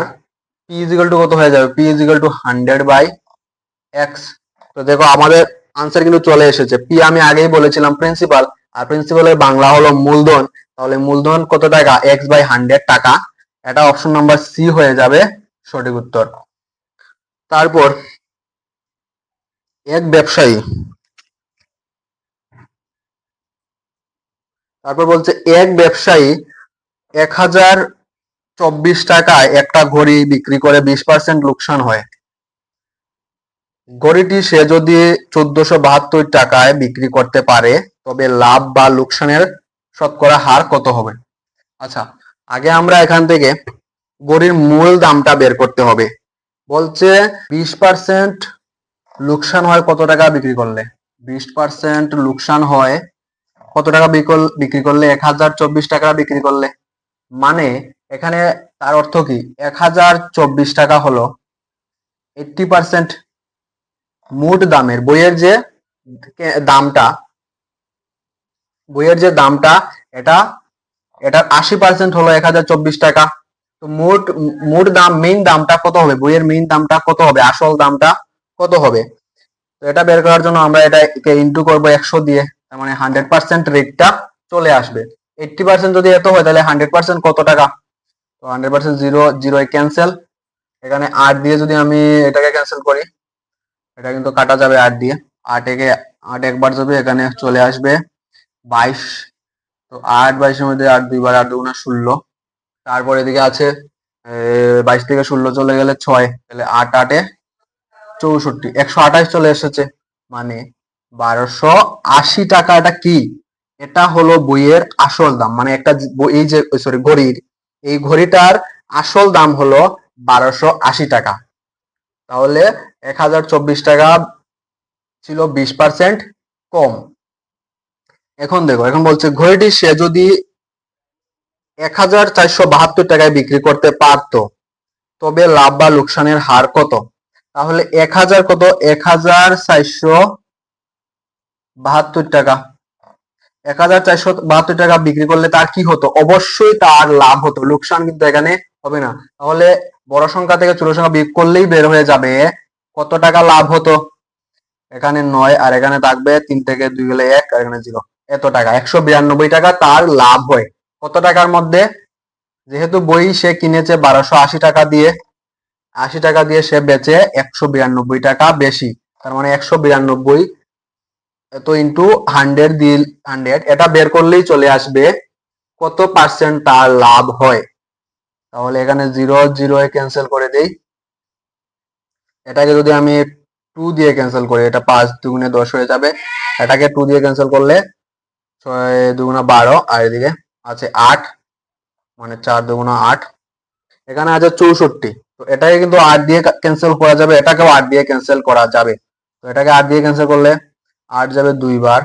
পি ইজ ইকুয়াল টু কত হয়ে যাবে, P is equal to 100 by X. তো দেখো আমাদের আনসার কিন্তু চলে এসেছে। পি আমি আগেই বলেছিলাম প্রিন্সিপাল, আর প্রিন্সিপালের বাংলা হলো মূলধন, তাহলে মূলধন কত টাকা, এক্স বাই 100 টাকা, এটা অপশন নাম্বার সি হয়ে যাবে সঠিক উত্তর। তারপর এক ব্যবসায়ী, তারপর বলছে এক ব্যবসায়ী 1024 টাকায় একটা ঘড়ি বিক্রি করে 20% লোকসান হয়। ঘড়িটি সে যদি 1472 টাকায় বিক্রি করতে পারে, তবে লাভ বা লোকসানের শতকরা হার কত হবে? আচ্ছা, আগে আমরা এখান থেকে ঘড়ির মূল দামটা বের করতে হবে। বলছে 20% লোকসান হয় কত টাকা বিক্রি করলে, 20% লোকসান হয় কত টাকা বিক্রি করলে, 1024 টাকা বিক্রি করলে, মানে এখানে তার অর্থ কি 1024 টাকা হলো 80% মোট দামের, বইয়ের যে দামটা, বইয়ের যে দামটা, এটা এটার 80% হলো 1024 টাকা। তো মোট মোট দাম, মেইন দামটা কত হবে, বইয়ের মেইন দামটা কত হবে, আসল দামটা কত হবে? তো এটা বের করার জন্য আমরা এটাকে ইন্টু করবো 100 দিয়ে, তার মানে 100% রেটটা চলে আসবে। 80% যদি এত হয়, তাহলে 100% কত টাকা? তো 100% জিরো, জিরো ক্যান্সেল, এখানে 8 দিয়ে যদি আমি এটাকে ক্যান্সেল করি, এটা কিন্তু কাটা যাবে 8 দিয়ে, 8 একবার যাবে, এখানে চলে আসবে 22। তো 8 22-এর মধ্যে 8 দুইবার, 8 দুগুণা 16, তারপর এদিকে আছে 22 থেকে 16 চলে গেলে 6, তাহলে 8 8-এ 64, 128 চলে এসেছে, মানে 1280 টাকা। এটা কি, এটা হলো বইয়ের আসল দাম, মানে একটা এই যে সরি ঘড়ির, এই ঘড়িটার আসল দাম হলো 1280 টাকা। তাহলে 1024 টাকা ছিল 20% কম। এখন দেখো, এখন বলছে ঘড়িটি সে যদি 1472 টাকায় বিক্রি করতে পারতো, তবে লাভ বা লোকসানের হার কত? তাহলে 1000 কত, 1472 টাকা, 1472 টাকা বিক্রি করলে তার কি হতো, অবশ্যই তার লাভ হতো, লোকসান কিন্তু এখানে হবে না। তাহলে বড় সংখ্যা থেকে ছোট সংখ্যা বিয়োগ করলেই বের হয়ে যাবে কত টাকা লাভ হতো। এখানে 9, আর এখানে থাকবে 3 থেকে 2 গেলে 1, আর এখানে 0, এত টাকা 192 টাকা তার লাভ হয়। কত টাকার মধ্যে? যেহেতু বই সে কিনেছে 1280 টাকা দিয়ে, 80 টাকা দিয়ে সে বেচে 192 টাকা বেশি, তার মানে 192 এত ইন্টু 100 দিয়ে 100, এটা বের করলেই চলে আসবে কত পার্সেন্ট তার লাভ হয়। তাহলে এখানে 0 0 এ ক্যান্সেল করে দেই, এটাকে যদি আমি 2 দিয়ে ক্যান্সেল করি, এটা 5 দুগুণে 10 হয়ে যাবে, এটাকে 2 দিয়ে ক্যান্সেল করলে 6 দুগুণা 12, আর এদিকে আছে 8, মানে 4 দুগুণা 8, এখানে আছে 64। তো এটাকে কিন্তু 8 দিয়ে ক্যান্সেল করা যাবে, এটাকেও 8 দিয়ে ক্যান্সেল করা যাবে। তো এটাকে 8 দিয়ে ক্যান্সেল করলে 8 যাবে 2 বার,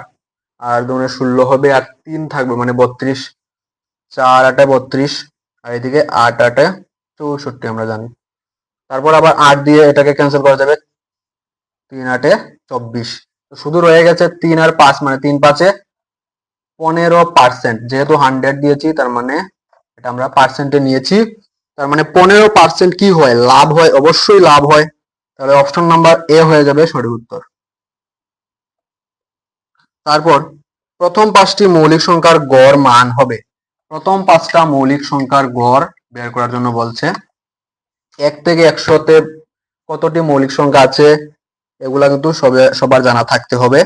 আর দুগুণে 16 হবে, আর 3 থাকবে মানে 32, 4 8-এ 32, আর এদিকে 8 8-এ 64 আমরা জানি। তারপর আবার 8 দিয়ে এটাকে ক্যান্সেল করা যাবে, 3 8-এ 24, তো শুধু রয়ে গেছে 3 আর 5, মানে 3 5-এ 15%, যেহেতু 100 দিয়েছি তার মানে এটা আমরা পার্সেন্টে নিয়েছি, তার মানে 15% কি হয়, লাভ হয়, অবশ্যই লাভ হয়। তাহলে অপশন নাম্বার এ হয়ে যাবে সঠিক উত্তর। তারপর প্রথম 5টি মৌলিক সংখ্যার গড় মান হবে। প্রথম 5টা মৌলিক সংখ্যার গড় বের করার জন্য বলছে 1 থেকে 100-তে কতটি মৌলিক সংখ্যা আছে, এগুলা কিন্তু সবার জানা থাকতে হবে,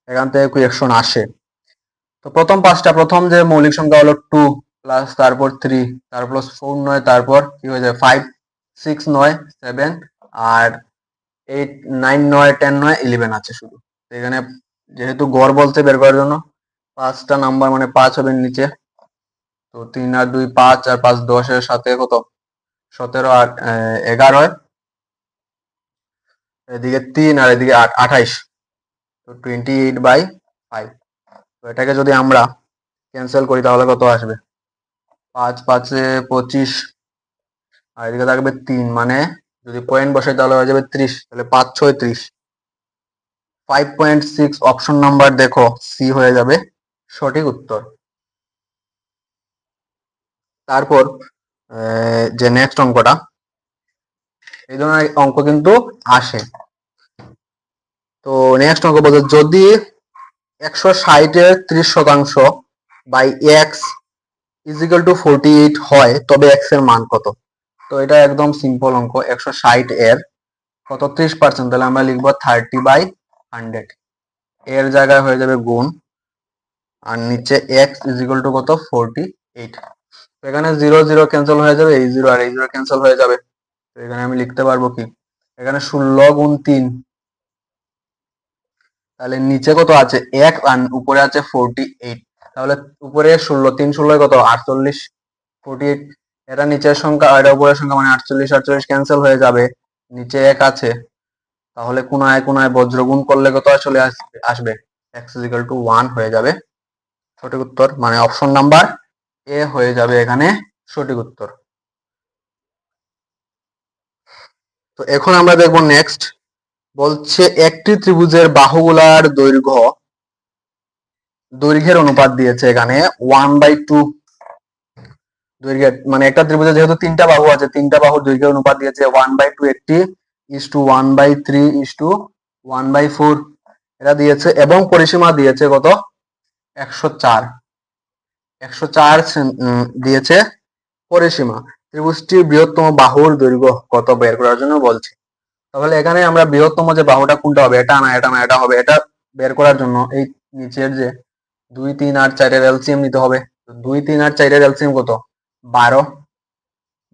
এখান থেকে কোয়েকশন আসে। তো প্রথম যে মৌলিক সংখ্যা হলো 2 প্লাস তারপর 3 তারপর 4 9 তারপর কি হয়ে যায় 5 6 9 7 আর 8 9 9 10 9 11 আছে শুধু। তো এখানে যেহেতু গড় বলতে বের করার জন্য 5টা নাম্বার মানে 5 হবে নিচে, তো 3 আর 2 5 আর 5 10 এর সাথে কত 17 আর 11, এদিকে 3 আর এদিকে 28, তো 28/5। তো এটাকে যদি আমরা ক্যান্সেল করি তাহলে কত আসবে 5 5 এ 25 আর এদিকে থাকবে 3, মানে যদি পয়েন্ট বসাই তাহলে হয়ে যাবে 30, তাহলে 5 6 30। 5.6 অপশন নাম্বার দেখো সি হয়ে যাবে সঠিক উত্তর। তারপর যে নেক্সট অঙ্কটা, এই ধরনের অঙ্ক কিন্তু আসে। তো নেক্সট অঙ্ক বলতে যদি 160 এর 30% বাই x ইজিক্যাল টু 48 হয় তবে x এর মান কত? তো এটা একদম সিম্পল অঙ্ক। 160 এর কত 30%, তাহলে আমরা লিখবো 30/100, এর জায়গায় হয়ে যাবে গুণ আর নিচে x ইজিক্যাল টু কত 48। এখানে 0 0 ক্যান্সেল হয়ে যাবে, এই 0 আর এই 0 ক্যান্সেল হয়ে যাবে। তো এখানে আমি লিখতে পারবো কি, এখানে 16 গুণ 3, তাহলে নিচে কত আছে 1 আর উপরে আছে 48, তাহলে উপরে 16 3 16 কত 48 48, এটা নিচের সংখ্যা আর এটা উপরের সংখ্যা মানে 48 48 ক্যান্সেল হয়ে যাবে, নিচে 1 আছে, তাহলে কোনায় কোনায় বজ্র গুণ করলে কত আসলে আসবে x ইকুয়াল টু 1 হয়ে যাবে সঠিক উত্তর, মানে অপশন নাম্বার এ হয়ে যাবে এখানে সঠিক উত্তর। তো এখন আমরা দেখব নেক্সট, বলছে একটি ত্রিভুজের বাহুগুলার দৈর্ঘ্যের অনুপাত দিয়েছে এখানে 1/2 দৈর্ঘ্যের, মানে একটা ত্রিভুজে যেহেতু 3টা বাহু আছে, 3টা বাহুর দৈর্ঘ্যের অনুপাত দিয়েছে 1/2, একটি ইস টু 1/3 ইস টু 1/4 এটা দিয়েছে, এবং পরিসীমা দিয়েছে কত 104 দিয়েছে পরিসীমা। ত্রিভুজটির বৃহত্তম বাহুর দৈর্ঘ্য কত বের করার জন্য বলছে। তাহলে এখানে আমরা বৃহত্তম যে বাহুটা কোনটা হবে, এটা না এটা না এটা হবে, এটা বের করার জন্য এই নিচের যে 2 3 আর 4 এর এলসিএম নিতে হবে। 2 3 আর 4 এর এলসিএম কত 12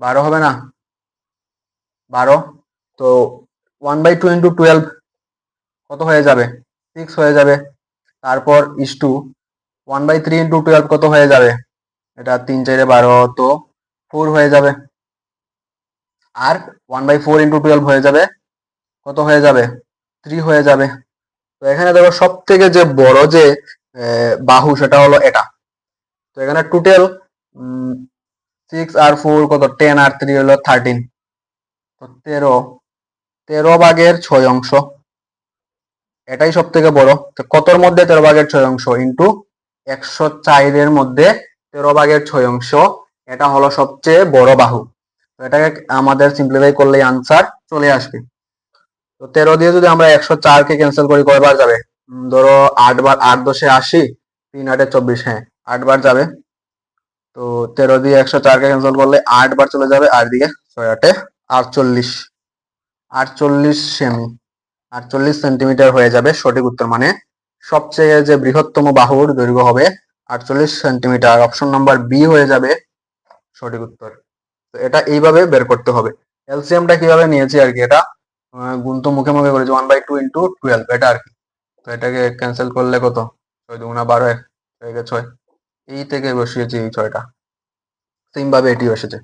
12 হবে না 12, তো 1/2 ইন্টু 12 কত হয়ে যাবে 6 হয়ে যাবে। তারপর ইস টু 1/3 ইন্টু 12 কত হয়ে যাবে, এটা 3 4 12, তো 4 হয়ে যাবে। আর 1/4 ইন্টু 12 হয়ে যাবে কত হয়ে যাবে 3 হয়ে যাবে। তো এখানে দেখো সব থেকে যে বড় যে বাহু সেটা হলো এটা। তো এখানে টোটাল 6 আর 4 কত 10 আর 3 হলো 13, তো 13/6 এটাই সব থেকে বড়। তো কতর মধ্যে 13/6 ইন্টু 104 এর মধ্যে 13/6, এটা হলো সবচেয়ে বড় বাহু। তো এটাকে আমাদের সিম্পলিফাই করলেই আনসার চলে আসবে। তো 13 দিয়ে যদি আমরা 104 কে ক্যান্সেল করি কয়বার যাবে, ধরো 8 বার, 8 10 80, 3 8 24, হ্যাঁ 8 বার যাবে। তো 13 দিয়ে 104 কে ক্যান্সেল করলে 8 বার চলে যাবে, আর দিকে 6 8 48 48 সেমি 48 সেন্টিমিটার হয়ে যাবে সঠিক উত্তর, মানে সবচেয়ে যে বৃহত্তম বাহুর দৈর্ঘ্য হবে 48 সেন্টিমিটার, অপশন নাম্বার বি হয়ে যাবে সঠিক উত্তর। তো এটা এইভাবে বের করতে হবে। এলসিএমটা কিভাবে নিয়েছি আর কি, এটা গুণ তো মুখে মুখে করেছি 1/2 ইন্টু 12 এটা আর কি। তো এটাকে ক্যান্সেল করলে কত 6 2 12 6, এই থেকে বসিয়েছি এই 6টা, সেম ভাবে এটি এসেছে।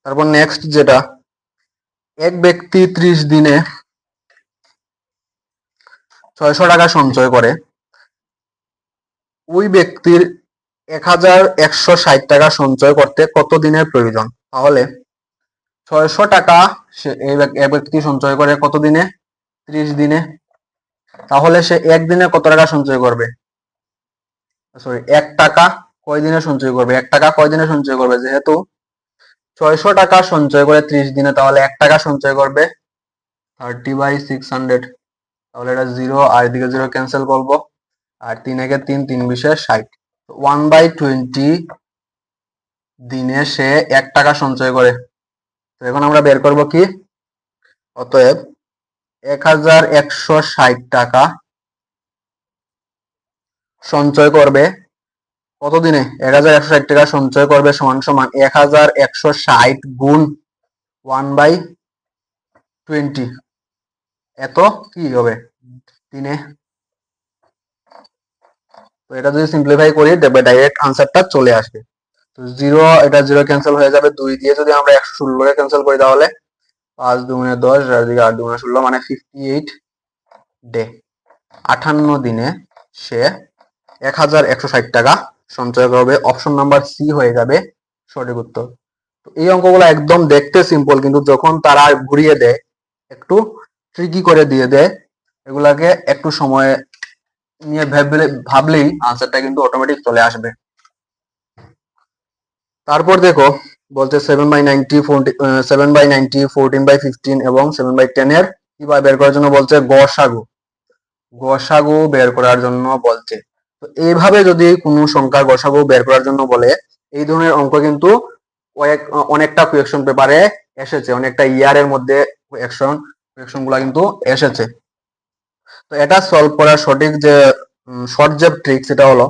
তারপর নেক্সট যেটা, এক ব্যক্তি 30 দিনে 600 টাকা সঞ্চয় করে, ওই ব্যক্তির 1160 টাকা সঞ্চয় করতে কত দিনের প্রয়োজন। তাহলে 600 টাকা সে এক ব্যক্তি সঞ্চয় করে কত দিনে 30 দিনে, তাহলে সে একদিনে কত টাকা সঞ্চয় করবে, সরি 1 টাকা কয় দিনে সঞ্চয় করবে, 1 টাকা কয় দিনে সঞ্চয় করবে, যেহেতু 600 টাকা সঞ্চয় করে 30 দিনে, তাহলে 1 টাকা সঞ্চয় করবে 30/600, তাহলে এটা 0 আর এদিকে 0 ক্যান্সেল করবো, আর 3 একে 3 3 20 60, 1/20 দিনে সে 1 টাকা সঞ্চয় করে। তো এখন আমরা বের করব কি, অতএব 1160 টাকা সঞ্চয় করবে কতদিনে? 1160 টাকা সঞ্চয় করবে সমান সমান 1160 গুণ 1/20, এত কি হবে দিনে। তো এটা যদি সিম্পলিফাই করি তবে ডাইরেক্ট আনসারটা চলে আসবে। তো জিরো, এটা জিরো ক্যান্সেল হয়ে যাবে। 2 দিয়ে যদি আমরা 116 ক্যান্সেল করি তাহলে 5 দুগুণে 10, আর দিকে 8 দুগুণে 16, মানে 58 ডে, 58 দিনে সে 1160 টাকা সঞ্চয় করবে। অপশন নাম্বার সি হয়ে যাবে সঠিক উত্তর। তো এই অঙ্কগুলো একদম দেখতে সিম্পল, কিন্তু যখন তারা ঘুরিয়ে দেয়, একটু ট্রিকি করে দিয়ে দেয়, এগুলাকে একটু সময় নিয়ে ভাবলেই আনসারটা কিন্তু অটোমেটিক চলে আসবে। তারপর দেখো বলছে 7/90, 7/90, 14/15 এবং 7/10 এর কিভাবে বের করার জন্য বলছে গসাগু। গসাগু বের করার জন্য বলছে। তো এইভাবে যদি কোনো সংখ্যার গসাগু বের করার জন্য বলে, এই ধরনের অঙ্ক কিন্তু অনেকটা কোয়েকশন পেপারে এসেছে, অনেকটা ইয়ারের মধ্যে কোয়েকশন গুলা কিন্তু এসেছে। তো এটা সলভ করার সঠিক যে শর্ট যে ট্রিক, সেটা হলো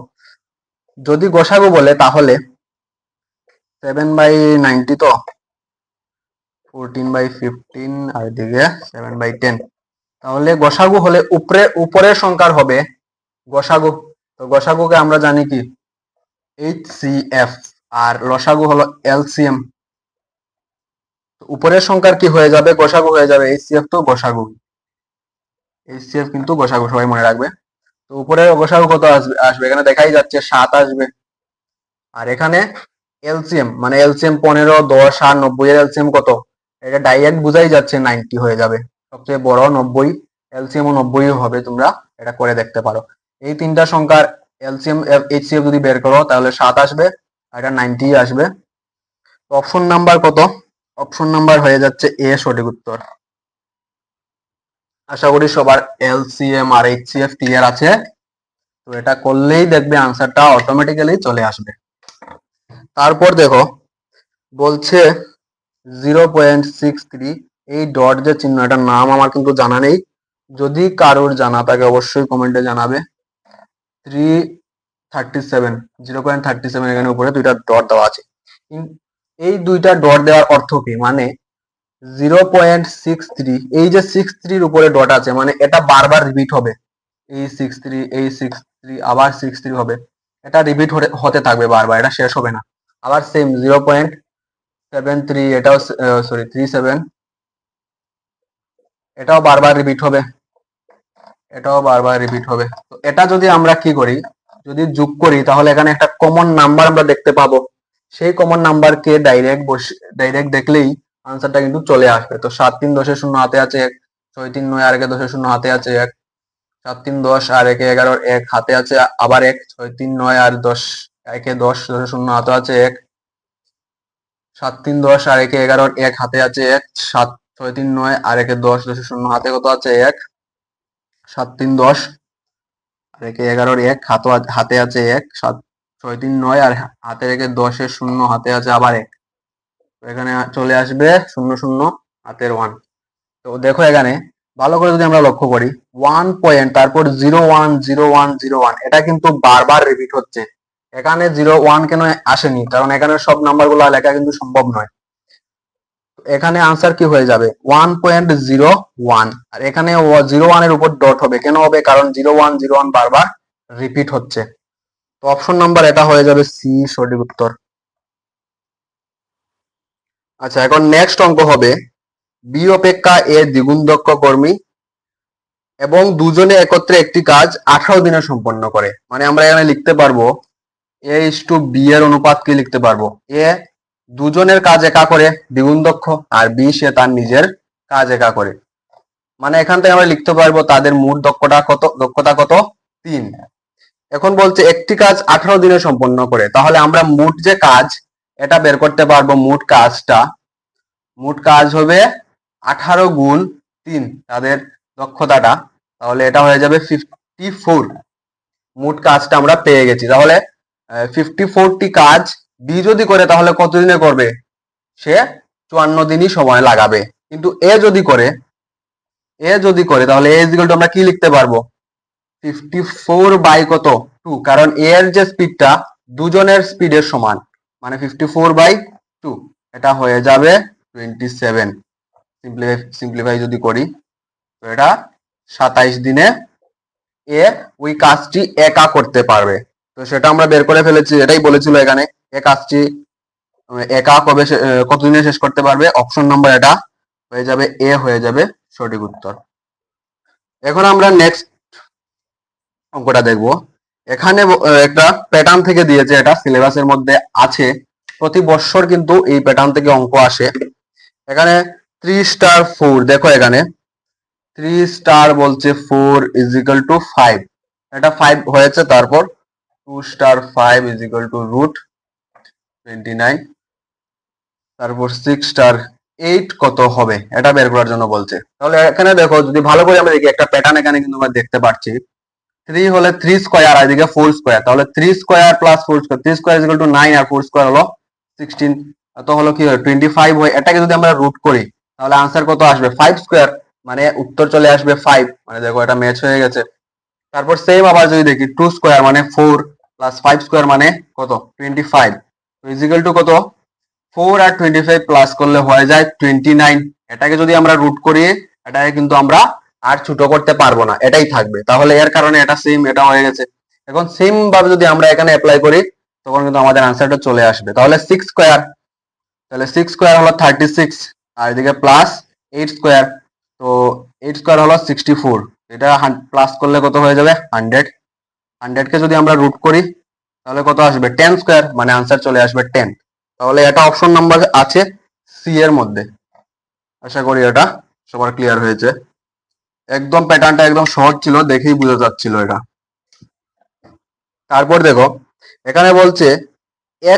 যদি গসাগু বলে তাহলে 7/90 তো 14/15 আর দিকে 7/10, তাহলে গসাগু হলে উপরের সংখ্যার হবে গসাগু। তো গসাগুকে আমরা জানি কি HCF, আর লসাগু হলো LCM। উপরের সংখ্যার কি হয়ে যাবে? গসাগু হয়ে যাবে। HCF তো গসাগু, HCF কিন্তু গসাগু, সবাই মনে রাখবে। তো উপরে গসাগু কত আসবে? এখানে দেখাই যাচ্ছে 7 আসবে। আর এখানে এলসিএম, মানে এলসিএম 15, 10 আর 90 এর এলসিএম কত? এটা ডাইরেক্ট বুঝাই যাচ্ছে 90 হয়ে যাবে। সবচেয়ে বড় 90, এলসিএম ও 90 হবে। তোমরা এটা করে দেখতে পারো। এই তিনটা সংখ্যার এলসিএম এইচসিএফ যদি বের করো তাহলে 7 আসবে, আর এটা 90 আসবে। অপশন নাম্বার কত? অপশন নাম্বার হয়ে যাচ্ছে এ সঠিক উত্তর। আশা করি সবার এলসিএম আর এইচসিএফ ক্লিয়ার আছে। তো এটা করলেই দেখবে আনসারটা অটোমেটিক্যালি চলে আসবে। তারপর দেখো বলছে 0.63, এই ডট যে চিহ্ন, এটার নাম আমার কিন্তু জানা নেই, যদি কারোর জানা থাকে অবশ্যই কমেন্টে জানাবে। 337, 0.37, এখানে উপরে দুইটা ডট দেওয়া আছে। এই দুইটা ডট দেওয়ার অর্থ কি? মানে 0.63, এই যে 63 উপরে ডট আছে, মানে এটা বারবার রিপিট হবে। এই 63, এই 63, আবার 63 হবে। এটা রিপিট হতে থাকবে বারবার, এটা শেষ হবে না। আবার সেম 0.73, এটাও সরি 37, এটাও বারবার রিপিট হবে, এটাও বারবার রিপিট হবে। তো এটা যদি আমরা কি করি, যদি যোগ করি, তাহলে এখানে একটা কমন নাম্বার আমরা দেখতে পাবো। সেই কমন নাম্বারকে ডাইরেক্ট দেখলেই আনসারটা কিন্তু চলে আসবে। তো 7 3 10 0 হাতে আছে 1, 6 3 9 আর 1 10 0 হাতে আছে 1, 7 3 10 আর 1 11 1 হাতে আছে আবার 1, 6 3 9 আর 10 1 10 10 0 হাতে আছে 1, 7 3 10 আর 1 11 1 হাতে আছে 1, 7 6 3 9 আর 1 10 10 0 হাতে কত আছে 1, 7 3 10 আর 1 11 1 হাতে আছে 1, 7 6 3 9 আর হাতে রেখে 10 0 হাতে আছে আবার 1। তো এখানে চলে আসবে 0 0 হাতের 1। তো দেখো এখানে ভালো করে যদি আমরা লক্ষ্য করি, 1 পয়েন্ট তারপর 0 1 0 1 0 1, এটা কিন্তু বারবার রিপিট হচ্ছে। এখানে 0 1 কেন আসেনি? কারণ এখানে সব নাম্বারগুলো লেখা কিন্তু সম্ভব নয়। এখানে আনসার কি হয়ে যাবে? 1.01, আর এখানে 01 এর উপর ডট হবে। কেন হবে? কারণ 01 01 বারবার রিপিট হচ্ছে। তো অপশন নাম্বার এটা হয়ে যাবে সি সঠিক উত্তর। আচ্ছা, এখন নেক্সট অঙ্ক হবে বি অপেক্ষা এ দ্বিগুণ দক্ষ কর্মী এবং দুজনে একত্রে একটি কাজ 18 দিনে সম্পন্ন করে। মানে আমরা এখানে লিখতে পারবো A:B এর অনুপাত কি লিখতে পারবো? এ দুজনের কাজ একা করে দ্বিগুণ দক্ষ, আর বি সে তার নিজের কাজ একা করে। মানে এখান থেকে আমরা লিখতে পারবো তাদের মোট দক্ষতা কত? 3। এখন বলছে একটি কাজ 18 দিনে সম্পন্ন করে, তাহলে আমরা মোট যে কাজ এটা বের করতে পারবো। মোট কাজ হবে 18 গুণ 3, তাদের দক্ষতাটা, তাহলে এটা হয়ে যাবে 54। মোট কাজটা আমরা পেয়ে গেছি। তাহলে 54টি কাজ বি যদি করে তাহলে কত দিনে করবে? সে 54 দিনই সময় লাগাবে। কিন্তু এ যদি করে এ যদি করে তাহলে এ ইকুয়াল টু আমরা কি লিখতে পারবো 54 বাই কত 2, কারণ এ এর যে স্পিডটা দুজনের স্পিডের সমান, মানে 54 বাই 2, এটা হয়ে যাবে 27। সিম্পলিফাই যদি করি তো এটা 27 দিনে এ ওই কাজটি একা করতে পারবে। তো সেটা আমরা বের করে ফেলেছি, এটাই বলেছিল এখানে এ কাজটি একা কবে কতদিনে শেষ করতে পারবে। অপশন নাম্বার এটা হয়ে যাবে এ, হয়ে যাবে সঠিক উত্তর। এখন আমরা নেক্সট অঙ্কটা দেখব। এখানে একটা প্যাটার্ন থেকে দিয়েছে, এটা সিলেবাসের মধ্যে আছে, প্রতি বছর কিন্তু এই প্যাটার্ন থেকে অঙ্ক আসে। এখানে 3 স্টার 4, দেখো এখানে 3 স্টার বলছে 4 ইজ ইকুয়াল টু 5, এটা 5 হয়েছে, তারপর 2 star 5 is equal to root 29, তারপর 6 স্টার 8 কত হবে এটা বের করার জন্য বলছে। তাহলে এখানে দেখো যদি ভালো করে আমরা দেখি, একটা প্যাটার্ন এখানে কিন্তু আমরা দেখতে পাচ্ছি। 3 হলে 3 স্কয়ার আর এদিকে 4 স্কয়ার, তাহলে 3 square plus 4 square, 3 square is equal to 9 আর 4 স্কয়ার হলো 16, তো হলো কি হয় 25 হয়। এটাকে যদি আমরা রুট করি তাহলে आंसर কত আসবে 5 স্কয়ার, মানে উত্তর চলে আসবে 5, মানে দেখো এটা ম্যাচ হয়ে গেছে। তারপর সেম আবার যদি দেখি 2 স্কয়ার মানে 4 প্লাস 5 স্কয়ার মানে কত 25, তো ইজ ইকুয়াল টু কত 4 আর 25 প্লাস করলে হয়ে যায় 29। এটাকে যদি আমরা রুট করি এটাকে কিন্তু আমরা আর ছোট করতে পারবো না, এটাই থাকবে, তাহলে এর কারণে এটা সেম এটা হয়ে গেছে। এখন সেম ভাবে যদি আমরা এখানে অ্যাপ্লাই করি তখন কিন্তু আমাদের আনসারটা চলে আসবে। তাহলে 6 স্কয়ার, তাহলে 6 স্কয়ার হলো 36 আর এদিকে প্লাস 8 স্কয়ার, তো 8 স্কয়ার হলো 64, এটা প্লাস করলে কত হয়ে যাবে 100। 100 কে যদি আমরা রুট করি তাহলে কত আসবে 10 স্কয়ার, মানে আনসার চলে আসবে 10। তাহলে এটা অপশন নাম্বার আছে সি এর মধ্যে। আশা করি এটা সবার ক্লিয়ার হয়েছে। একদম প্যাটার্নটা একদম সহজ ছিল, দেখেই বোঝা যাচ্ছিল এটা। তারপর দেখো এখানে বলছে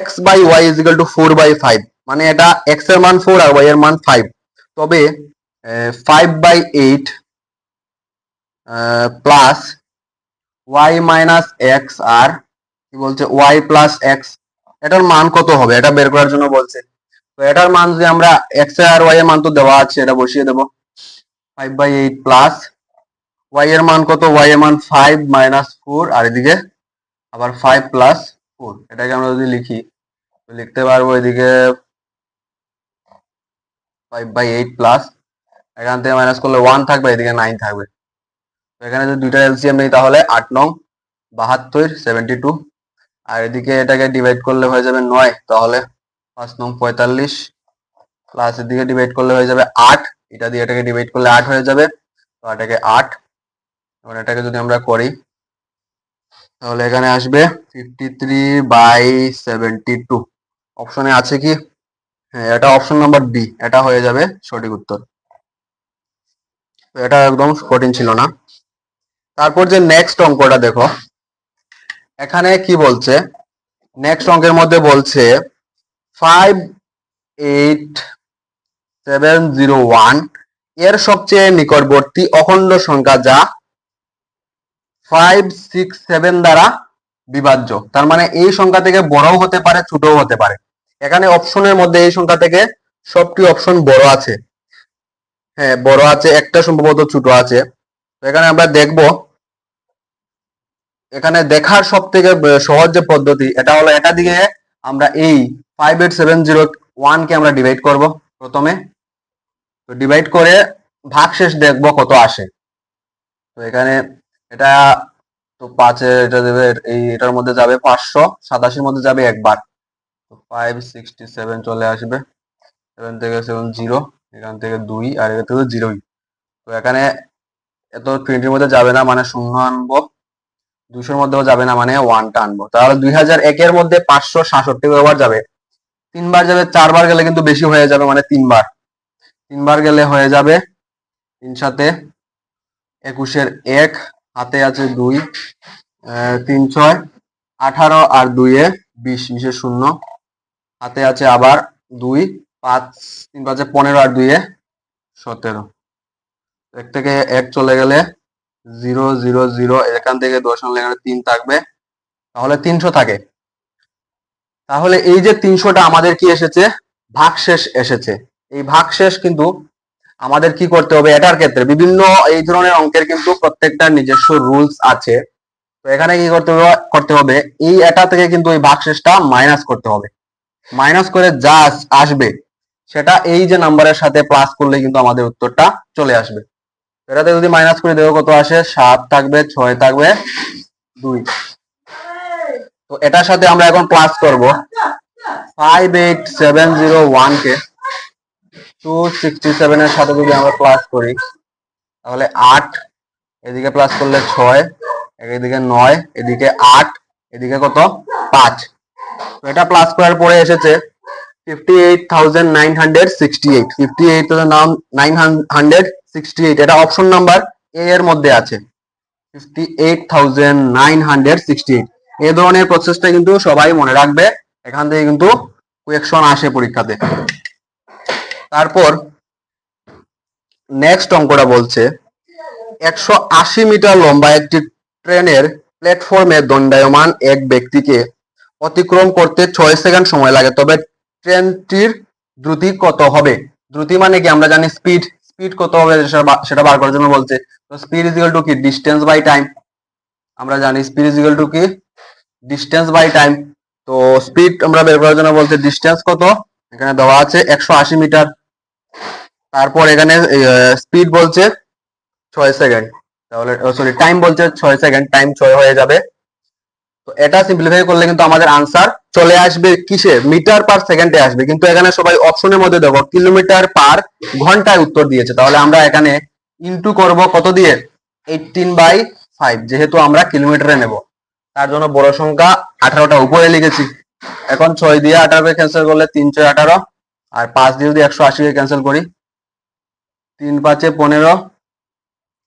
x by y is equal to 4 by 5, মানে এটা x এর মান 4 আর y এর মান 5, তবে 5 by 8 plus y minus x আর কি বলছে y প্লাস x, এটার মান কত হবে এটা বের করার জন্য বলছে। তো এটার মান যদি আমরা x আর y এর মান তো দেওয়া আছে, এটা বসিয়ে দেব 5 বাই 8 প্লাস y এর মান কত, y এর মান 5 মাইনাস 4 আর এদিকে আবার 5 প্লাস 4, এটাকে আমরা যদি লিখি তো লিখতে পারবো এদিকে 5 বাই 8 প্লাস এখান থেকে মাইনাস করলে 1 থাকবে, এদিকে 9 থাকবে। তো এখানে যদি দুইটা এলসিএম নেই তাহলে 8 নং 72 72, আর এদিকে এটাকে ডিভাইড করলে হয়ে যাবে 9, তাহলে 5 নং 45 প্লাস এদিকে ডিভাইড করলে হয়ে যাবে 8, এটা দিয়ে এটাকে ডিভাইড করলে 8 হয়ে যাবে, তো এটাকে 8, এবং এটাকে যদি আমরা করি তাহলে এখানে আসবে 53 বাই 72। অপশনে আছে কি, হ্যাঁ এটা অপশন নাম্বার বি, এটা হয়ে যাবে সঠিক উত্তর। তো এটা একদম কঠিন ছিল না। তারপর যে নেক্সট অঙ্কটা দেখো, এখানে কি বলছে, নেক্সট অঙ্কের মধ্যে বলছে 58701 এর সবচেয়ে নিকটবর্তী অখণ্ড সংখ্যা যা 567 দ্বারা বিভাজ্য, তার মানে এই সংখ্যা থেকে বড়ও হতে পারে ছোটও হতে পারে। এখানে অপশনের মধ্যে এই সংখ্যা থেকে সবটি অপশন বড় আছে, হ্যাঁ বড় আছে, একটা সম্ভবত ছোট আছে। তো এখানে আমরা দেখব, এখানে দেখার সব থেকে সহজ যে পদ্ধতি এটা হলো, এটা দিয়ে আমরা এই 58701 কে আমরা ডিভাইড করব প্রথমে, তো ডিভাইড করে ভাগশেষ দেখব কত আসে। তো এখানে এটা তো 5 এটা দেবে, এই এটার মধ্যে যাবে 587 মধ্যে যাবে একবার, তো 567 চলে আসবে, 7 থেকে 7 0, এখান থেকে 2 আর এখান থেকে 0। তো এখানে এত 20 মধ্যে যাবে না, মানে 0 আনবো, 200 মধ্যেও যাবে না, মানে 1টা আনবো। তাহলে 2001 এর মধ্যে 567 কয়বার যাবে, 3বার যাবে, 4বার গেলে কিন্তু বেশি হয়ে যাবে, মানে 3বার গেলে হয়ে যাবে 3 সাথে 21 1, হাতে আছে 2, 3 6 18 আর 2 এ 20, 20 শূন্য, হাতে আছে আবার 2, 5 3 5 15 আর 2 এ 17, এক থেকে 1 চলে গেলে 0 0 0, এখান থেকে 10 আনলে এখানে 3 থাকবে, তাহলে 300 থাকে। তাহলে এই যে 300টা আমাদের কি এসেছে, ভাগশেষ এসেছে। এই ভাগশেষ কিন্তু আমাদের কি করতে হবে, এটার ক্ষেত্রে বিভিন্ন এই ধরনের অঙ্কের কিন্তু প্রত্যেকটা নিজস্ব রুলস আছে। তো এখানে কি করতে হবে এই এটা থেকে কিন্তু এই ভাগশেষটা মাইনাস করতে হবে। মাইনাস করে যা আসবে সেটা এই যে নাম্বারের সাথে প্লাস করলে কিন্তু আমাদের উত্তরটা চলে আসবে। এটাতে যদি মাইনাস করে দেবো কত আসে, 7 থাকবে, 6 থাকবে, 2। তো এটার সাথে আমরা এখন প্লাস করব 58701 কে 267 এর সাথে যদি আমরা প্লাস করি তাহলে 8, এদিকে প্লাস করলে 6, এদিকে 9, এদিকে 8, এদিকে কত 5। তো এটা প্লাস করার পরে এসেছে 58,968, 58,968, এটা অপশন নাম্বার এ এর মধ্যে আছে। 58,968 এই ধরনের প্রসেসটা কিন্তু সবাই মনে রাখবে, এখান থেকে কিন্তু কোয়েকশন আসে পরীক্ষাতে। তারপর নেক্সট অঙ্কটা বলছে 180 মিটার লম্বা একটি ট্রেনের প্ল্যাটফর্মে দণ্ডায়মান এক ব্যক্তিকে অতিক্রম করতে 6 সেকেন্ড সময় লাগে, তবে ট্রেনটির দ্রুতি কত হবে? দ্রুতি মানে কি আমরা জানি স্পিড, স্পিড কত হবে সেটা বার করার জন্য বলছে। তো স্পিড ইজ ইকুয়াল টু কি, ডিস্টেন্স বাই টাইম। আমরা জানি স্পিড ইজ ইকুয়াল টু কি, ডিস্টেন্স বাই টাইম। তো স্পিড আমরা বের করার জন্য বলছে ডিস্টেন্স কত, এখানে দেওয়া আছে 180 মিটার। তারপর এখানে স্পিড বলছে 6 সেকেন্ড, তাহলে সরি টাইম বলছে 6 সেকেন্ড, টাইম 6 হয়ে যাবে। তো এটা সিম্পলিফাই করলে কিন্তু আমাদের আনসার চলে আসবে কিসে, মিটার পার সেকেন্ডে আসবে। কিন্তু এখানে সবাই অপশনের মধ্যে দেখো কিলোমিটার পার ঘন্টায় উত্তর দিয়েছে, তাহলে আমরা এখানে ইনটু করব কত দিয়ে, 18/5, যেহেতু আমরা কিলোমিটারে নেব তার জন্য বড় সংখ্যা 18টা উপরে লিখেছি। এখন 6 দিয়ে 18 কে ক্যান্সেল করলে 3 6 18, আর 5 দিয়ে যদি 180 কে ক্যান্সেল করি 3 5 15,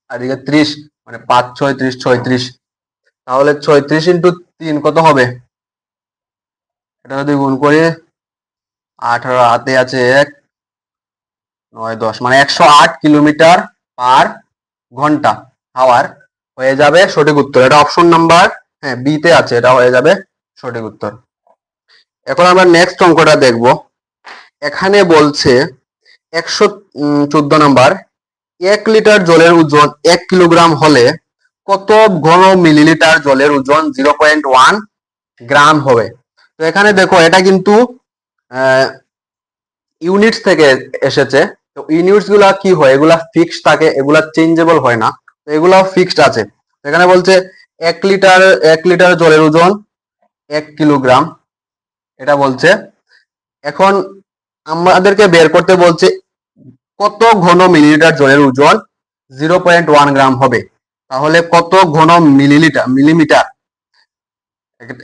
আর এদিকে 30, মানে 5 6 30, 36। তাহলে 36 ইন্টু 3 কত হবে, এটা যদি গুণ করি 18 হাতে আছে 1 9 10, মানে 108 কিলোমিটার পার ঘন্টা আওয়ার হয়ে যাবে সঠিক উত্তর। এটা অপশন নাম্বার হ্যাঁ বি তে আছে, এটা হয়ে যাবে সঠিক উত্তর। এখন আমরা নেক্সট অঙ্কটা দেখব। এখানে বলছে 114 নাম্বার, 1 লিটার জলের ওজন 1 কিলোগ্রাম হলে কত ঘন মিলিলিটার জলের ওজন 0.1 গ্রাম হবে? তো এখানে দেখো এটা কিন্তু ইউনিটস থেকে এসেছে। তো ইউনিটস গুলা কি হয়, এগুলা ফিক্সড থাকে, এগুলা চেঞ্জেবল হয় না, তো এগুলা ফিক্সড আছে। এখানে বলছে 1 লিটার জলের ওজন 1 কিলোগ্রাম, এটা বলছে। এখন আমাদেরকে বের করতে বলছে কত ঘন মিলিলিটার জলের ওজন 0.1 গ্রাম হবে। তাহলে কত ঘন মিলিমিটার,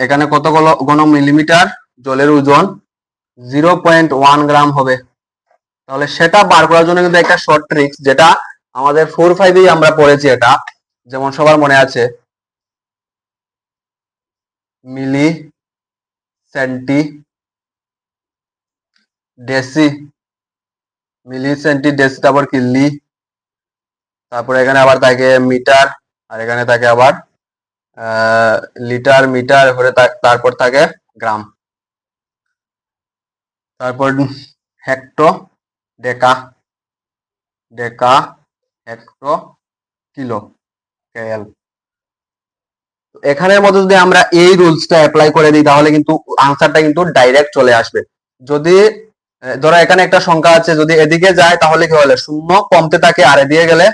এখানে কত ঘন মিলিমিটার জলের ওজন 0.1 গ্রাম হবে। তাহলে সেটা বার করার জন্য কিন্তু একটা শর্ট ট্রিক্স, যেটা আমাদের 4-5 আমরা পড়েছি, এটা যেমন সবার মনে আছে, মিলি সেন্টি ডেসি, মিলি সেন্টি ডেসি, তারপর কি লি, তারপর এখানে আবার থাকে মিটার, আর এখানে থাকে আবার লিটার, মিটার, তারপর থাকে গ্রাম, তারপর হেক্টো, ডেকা, ডেকা, হেক্টো, কিলো, কেএল। এখানের মধ্যে যদি আমরা এই রুলসটা অ্যাপ্লাই করে দিই তাহলে কিন্তু আনসারটা কিন্তু ডাইরেক্ট চলে আসবে। যদি ধরো এখানে একটা সংখ্যা আছে, যদি এদিকে যায় তাহলে কি হলে শূন্য কমতে থাকে, আর এদিকে গেলে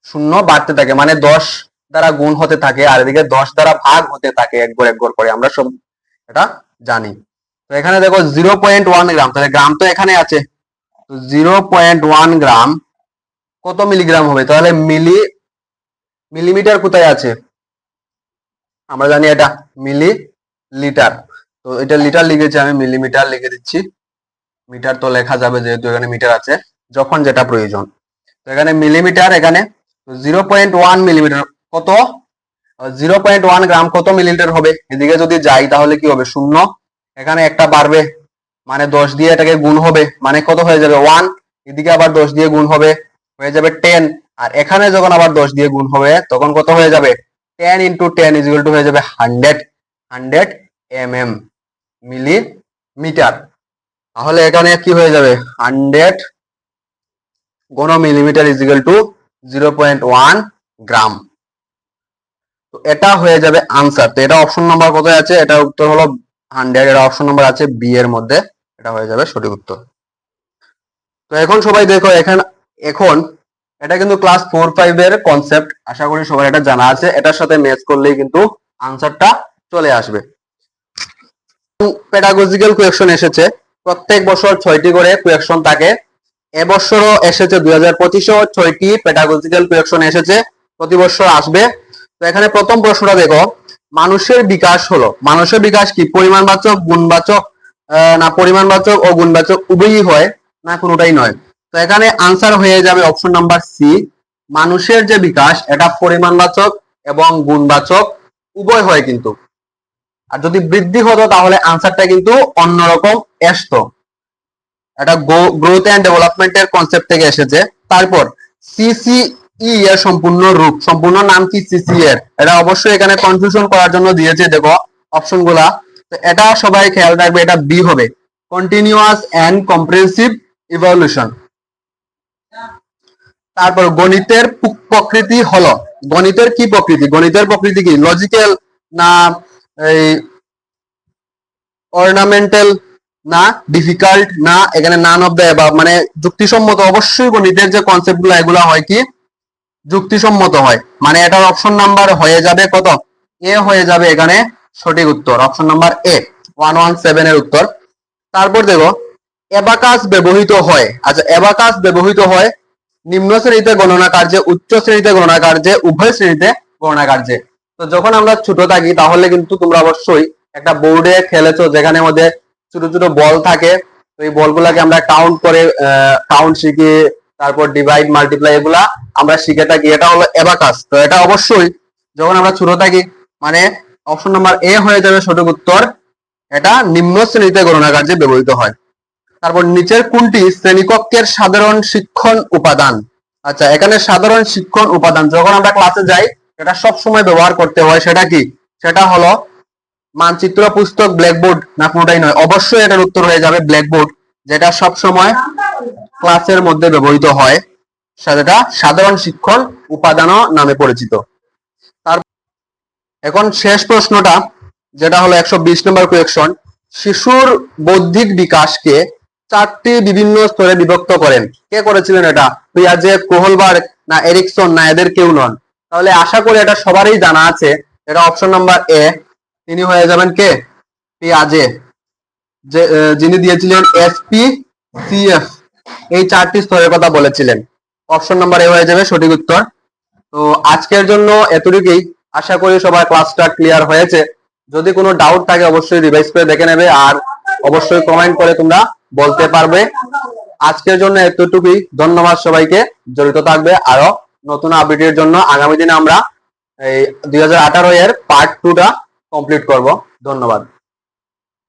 শূন্য বাড়তে থাকে, মানে 10 দ্বারা গুণ হতে থাকে, আর এদিকে 10 দ্বারা ভাগ হতে থাকে, এক ঘর করে, আমরা সব এটা জানি। তো এখানে দেখো 0.1 গ্রাম, তাহলে গ্রাম তো এখানে আছে, তো 0.1 গ্রাম কত মিলিগ্রাম হবে, তাহলে মিলিমিটার কোথায় আছে, আমরা জানি এটা মিলি লিটার, তো এটা লিটার লিখেছি আমি, মিলিমিটার লিখে দিচ্ছি, মিটার তো লেখা যাবে যেহেতু এখানে মিটার আছে, যখন যেটা প্রয়োজন। তো এখানে মিলিমিটার, এখানে 0.1 মিলিমিটার কত, 0.1 গ্রাম কত মিলিলিটার হবে, এদিকে যদি যাই তাহলে কি হবে শূন্য, এখানে একটা বাড়বে, মানে 10 দিয়ে এটাকে গুণ হবে, মানে কত হয়ে যাবে 1, এদিকে আবার 10 দিয়ে গুণ হবে, হয়ে যাবে 10, আর এখানে যখন আবার 10 দিয়ে গুণ হবে তখন কত হয়ে যাবে 10 ইন্টু 10 ইজ ইকুয়াল টু হয়ে যাবে 100 mm মিলিমিটার। তাহলে এখানে কি হয়ে যাবে 100 ঘন মিলিমিটার ইজ ইকুয়াল টু 0.1 গ্রাম। তো এটা হয়ে যাবে আনসার। তো এটা অপশন নাম্বার কত আছে? এটা উত্তর হলো 100। এটা অপশন নাম্বার আছে বি এর মধ্যে, এটা হয়ে যাবে সঠিক উত্তর। তো এখন সবাই দেখো এখন এটা কিন্তু ক্লাস 4-5 এর কনসেপ্ট, আশা করি সবার এটা জানা আছে। এটার সাথে ম্যাচ করলেই কিন্তু আনসারটা চলে আসবে। পেডাগজিক্যাল কোয়েকশন এসেছে, প্রত্যেক বছর 6টি করে কোয়েকশন থাকে। এবছরও এসেছে, 2025-এও 6টি পেডাগজিক্যাল কোয়েকশন এসেছে, প্রতি বছর আসবে। তো এখানে প্রথম প্রশ্নটা দেখো, মানুষের বিকাশ হলো, মানুষের বিকাশ কি পরিমাণবাচক, গুণবাচক, না পরিমাণবাচক ও গুণবাচক উভয়ই হয়, না কোনোটাই নয়? তো এখানে আনসার হয়ে যাবে অপশন নাম্বার সি, মানুষের যে বিকাশ এটা পরিমাণবাচক এবং গুণবাচক উভয় হয় কিন্তু। আর যদি বৃদ্ধি হতো তাহলে আনসারটা কিন্তু অন্যরকম আসতো। এটা গ্রোথ এন্ড ডেভেলপমেন্টের কনসেপ্ট থেকে এসেছে। তারপর সিসিই এর সম্পূর্ণ রূপ, সম্পূর্ণ নাম কি সিসি এর? এটা অবশ্যই এখানে কনফিউশন করার জন্য দিয়েছে, দেখো অপশন গুলা। তো এটা সবাই খেয়াল রাখবে, এটা বি হবে, কন্টিনিউয়াস এন্ড কম্প্রিহেনসিভ ইভলিউশন। তারপর গণিতের প্রকৃতি হলো, গণিতের কি প্রকৃতি? গণিতের প্রকৃতি কি লজিক্যাল, না এই অর্নামেন্টাল, না ডিফিকাল্ট, না এখানে নান অফ দ্য অ্যাবাভ, মানে যুক্তিসম্মত? অবশ্যই গণিতের যে কনসেপ্ট গুলো এগুলো হয় কি যুক্তিসম্মত হয়, মানে এটার অপশন নাম্বার হয়ে যাবে কত? এ হয়ে যাবে এখানে সঠিক উত্তর, অপশন নাম্বার এ, 117 এর উত্তর। তারপর দেখো অ্যাবাকাস ব্যবহৃত হয়, আচ্ছা অ্যাবাকাস ব্যবহৃত হয় নিম্ন শ্রেণীতে গণনা কার্যে, উচ্চ শ্রেণীতে গণনা কার্যে, উভয় শ্রেণীতে গণনা কার্যে। তো যখন আমরা ছোট থাকি তাহলে কিন্তু তোমরা অবশ্যই একটা বোর্ডে খেলেছো যেখানে মধ্যে ছোট ছোট বল থাকে, তো এই বলগুলাকে আমরা কাউন্ট করে কাউন্ট শিখি, তারপর ডিভাইড মাল্টিপ্লাই এগুলা আমরা শিখে থাকি, এটা হলো অ্যাবাকাস। তো এটা অবশ্যই যখন আমরা ছোট থাকি, মানে অপশন নাম্বার এ হয়ে যাবে সঠিক উত্তর, এটা নিম্ন শ্রেণীতে গণনা কার্যে ব্যবহৃত হয়। তারপর নিচের কোনটি শ্রেণীকক্ষের সাধারণ শিক্ষণ উপাদান? আচ্ছা এখানে সাধারণ শিক্ষণ উপাদান যখন আমরা ক্লাসে যাই এটা সব সময় ব্যবহার করতে হয়, সেটা কি? সেটা হলো মানচিত্র পুস্তক, ব্ল্যাকবোর্ড, না কোনোটাই নয়? অবশ্যই এটার উত্তর হয়ে যাবে ব্ল্যাকবোর্ড, যেটা সব সময় ক্লাসের মধ্যে ব্যবহৃত হয়, সেটা সাধারণ শিক্ষণ উপাদানও নামে পরিচিত। তার এখন শেষ প্রশ্নটা, যেটা হলো 120 নম্বর কোয়েকশন, শিশুর বৌদ্ধিক বিকাশকে 4টি বিভিন্ন স্তরে বিভক্ত করেন, কে করেছিলেন এটা? পিয়াজে, কোহলবার্গ, না এরিকসন, না এদের কেউ নন? তাহলে আশা করি এটা সবারই জানা আছে, এটা অপশন নাম্বার এ, তিনি হয়ে যাবেন কে? পিয়াজে, যে যিনি দিয়েছিলেন এসপি সিএফ, এই 4টি স্তরের কথা বলেছিলেন। অপশন নাম্বার এ হয়ে যাবে সঠিক উত্তর। তো আজকের জন্য এতটুকুই, আশা করি সবার ক্লাসটা ক্লিয়ার হয়েছে। যদি কোনো ডাউট থাকে অবশ্যই রিভাইজ করে দেখে নেবে, আর অবশ্যই কমেন্ট করে তোমরা বলতে পারবে। আজকের জন্য এতটুকুই, ধন্যবাদ সবাইকে, জড়িত থাকবে আরো নতুন আপডেটের জন্য। আগামী দিনে আমরা এই 2018 এর পার্ট 2টা কমপ্লিট করব। ধন্যবাদ।